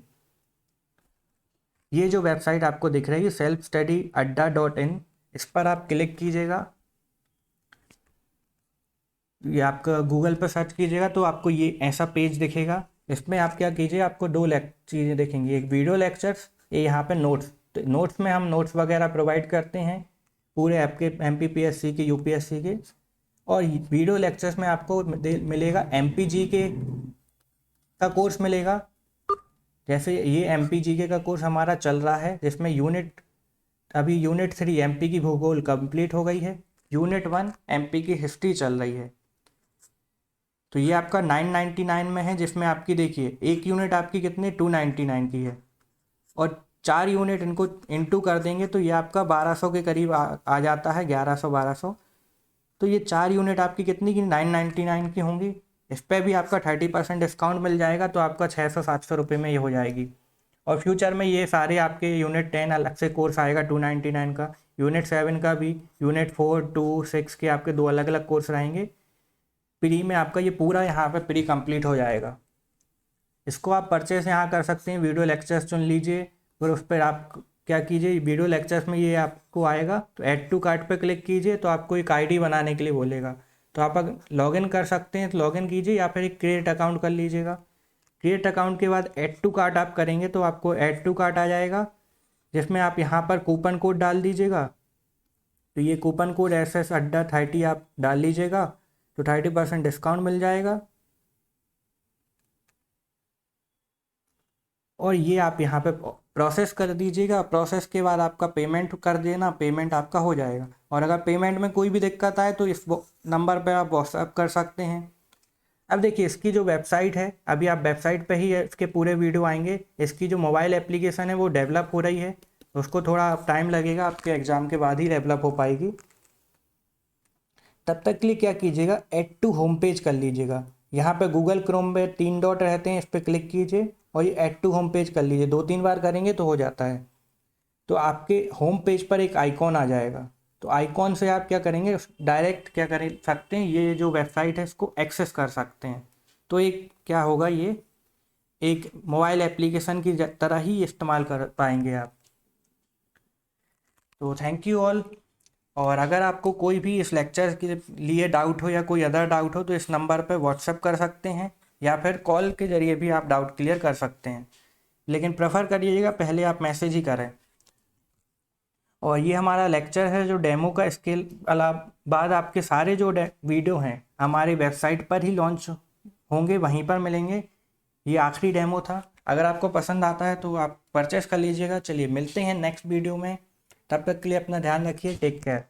ये जो वेबसाइट आपको दिख रही है selfstudyadda.in, इस पर आप क्लिक कीजिएगा। ये आपका गूगल पर सर्च कीजिएगा तो आपको ये ऐसा पेज दिखेगा। इसमें आप क्या कीजिए, आपको दो चीज़ें दिखेंगी, एक वीडियो लेक्चर्स, ये यहाँ पे नोट्स। तो नोट्स में हम नोट्स वगैरह प्रोवाइड करते हैं पूरे आपके MPPSC के, UPSC के। और वीडियो लेक्चर्स में आपको मिलेगा MPGK का कोर्स मिलेगा। जैसे ये MPGK का कोर्स हमारा चल रहा है, जिसमें अभी यूनिट 3 MP की भूगोल कंप्लीट हो गई है, यूनिट 1 MP की हिस्ट्री चल रही है। तो ये आपका 999 में है, जिसमें आपकी देखिए एक यूनिट आपकी कितनी 299 की है, और 4 यूनिट इनको इंटू कर देंगे तो ये आपका 1200 के करीब आ जाता है, 1100 1200। तो ये 4 यूनिट आपकी कितनी की 999 की होंगी। इस पर भी आपका 30% डिस्काउंट मिल जाएगा, तो आपका 600-700 रुपये में ये हो जाएगी। और फ्यूचर में ये सारे आपके यूनिट 10 अलग से कोर्स आएगा 299 का, यूनिट 7 का भी, यूनिट 4, 2, 6 के आपके 2 अलग अलग कोर्स रहेंगे। प्री में आपका ये पूरा यहाँ पे प्री कंप्लीट हो जाएगा। इसको आप परचेस यहाँ कर सकते हैं, वीडियो लेक्चर्स चुन लीजिए, फिर उस पर आप क्या कीजिए, वीडियो लेक्चर्स में ये आपको आएगा तो ऐड टू कार्ट पे क्लिक कीजिए, तो आपको एक ID बनाने के लिए बोलेगा। तो आप अगर लॉगिन कर सकते हैं तो लॉगिन कीजिए, या फिर एक क्रिएट अकाउंट कर लीजिएगा। क्रिएट अकाउंट के बाद ऐड टू कार्ट आप करेंगे तो आपको ऐड टू कार्ट आ जाएगा, जिसमें आप यहाँ पर कूपन कोड डाल दीजिएगा। तो ये कूपन कोड SS अड्डा 30 आप डाल लीजिएगा, तो 30% डिस्काउंट मिल जाएगा। और ये आप यहाँ पे प्रोसेस कर दीजिएगा। प्रोसेस के बाद आपका पेमेंट कर देना, पेमेंट आपका हो जाएगा। और अगर पेमेंट में कोई भी दिक्कत आए तो इस नंबर पे आप व्हाट्सएप कर सकते हैं। अब देखिए, इसकी जो वेबसाइट है, अभी आप वेबसाइट पे ही इसके पूरे वीडियो आएंगे। इसकी जो मोबाइल एप्लीकेशन है वो डेवलप हो रही है, उसको थोड़ा टाइम लगेगा, आपके एग्ज़ाम के बाद ही डेवलप हो पाएगी। तब तक के लिए क्या कीजिएगा, ऐड टू होम पेज कर लीजिएगा। यहाँ पे गूगल क्रोम में 3 डॉट रहते हैं, इस पर क्लिक कीजिए और ये ऐड टू होम पेज कर लीजिए। 2-3 बार करेंगे तो हो जाता है। तो आपके होम पेज पर एक आइकॉन आ जाएगा, तो आइकॉन से आप क्या करेंगे, डायरेक्ट क्या कर सकते हैं, ये जो वेबसाइट है इसको एक्सेस कर सकते हैं। तो एक क्या होगा, ये एक मोबाइल एप्लीकेशन की तरह ही इस्तेमाल कर पाएंगे आप। तो थैंक यू ऑल। और अगर आपको कोई भी इस लेक्चर के लिए डाउट हो या कोई अदर डाउट हो तो इस नंबर पर व्हाट्सअप कर सकते हैं या फिर कॉल के ज़रिए भी आप डाउट क्लियर कर सकते हैं, लेकिन प्रेफर करिएगा पहले आप मैसेज ही करें। और ये हमारा लेक्चर है जो डेमो का, इसके अलावा बाद आपके सारे जो वीडियो हैं हमारी वेबसाइट पर ही लॉन्च होंगे, वहीं पर मिलेंगे। ये आखिरी डेमो था। अगर आपको पसंद आता है तो आप परचेस कर लीजिएगा। चलिए मिलते हैं नेक्स्ट वीडियो में, तब तक के लिए अपना ध्यान रखिए। Take care.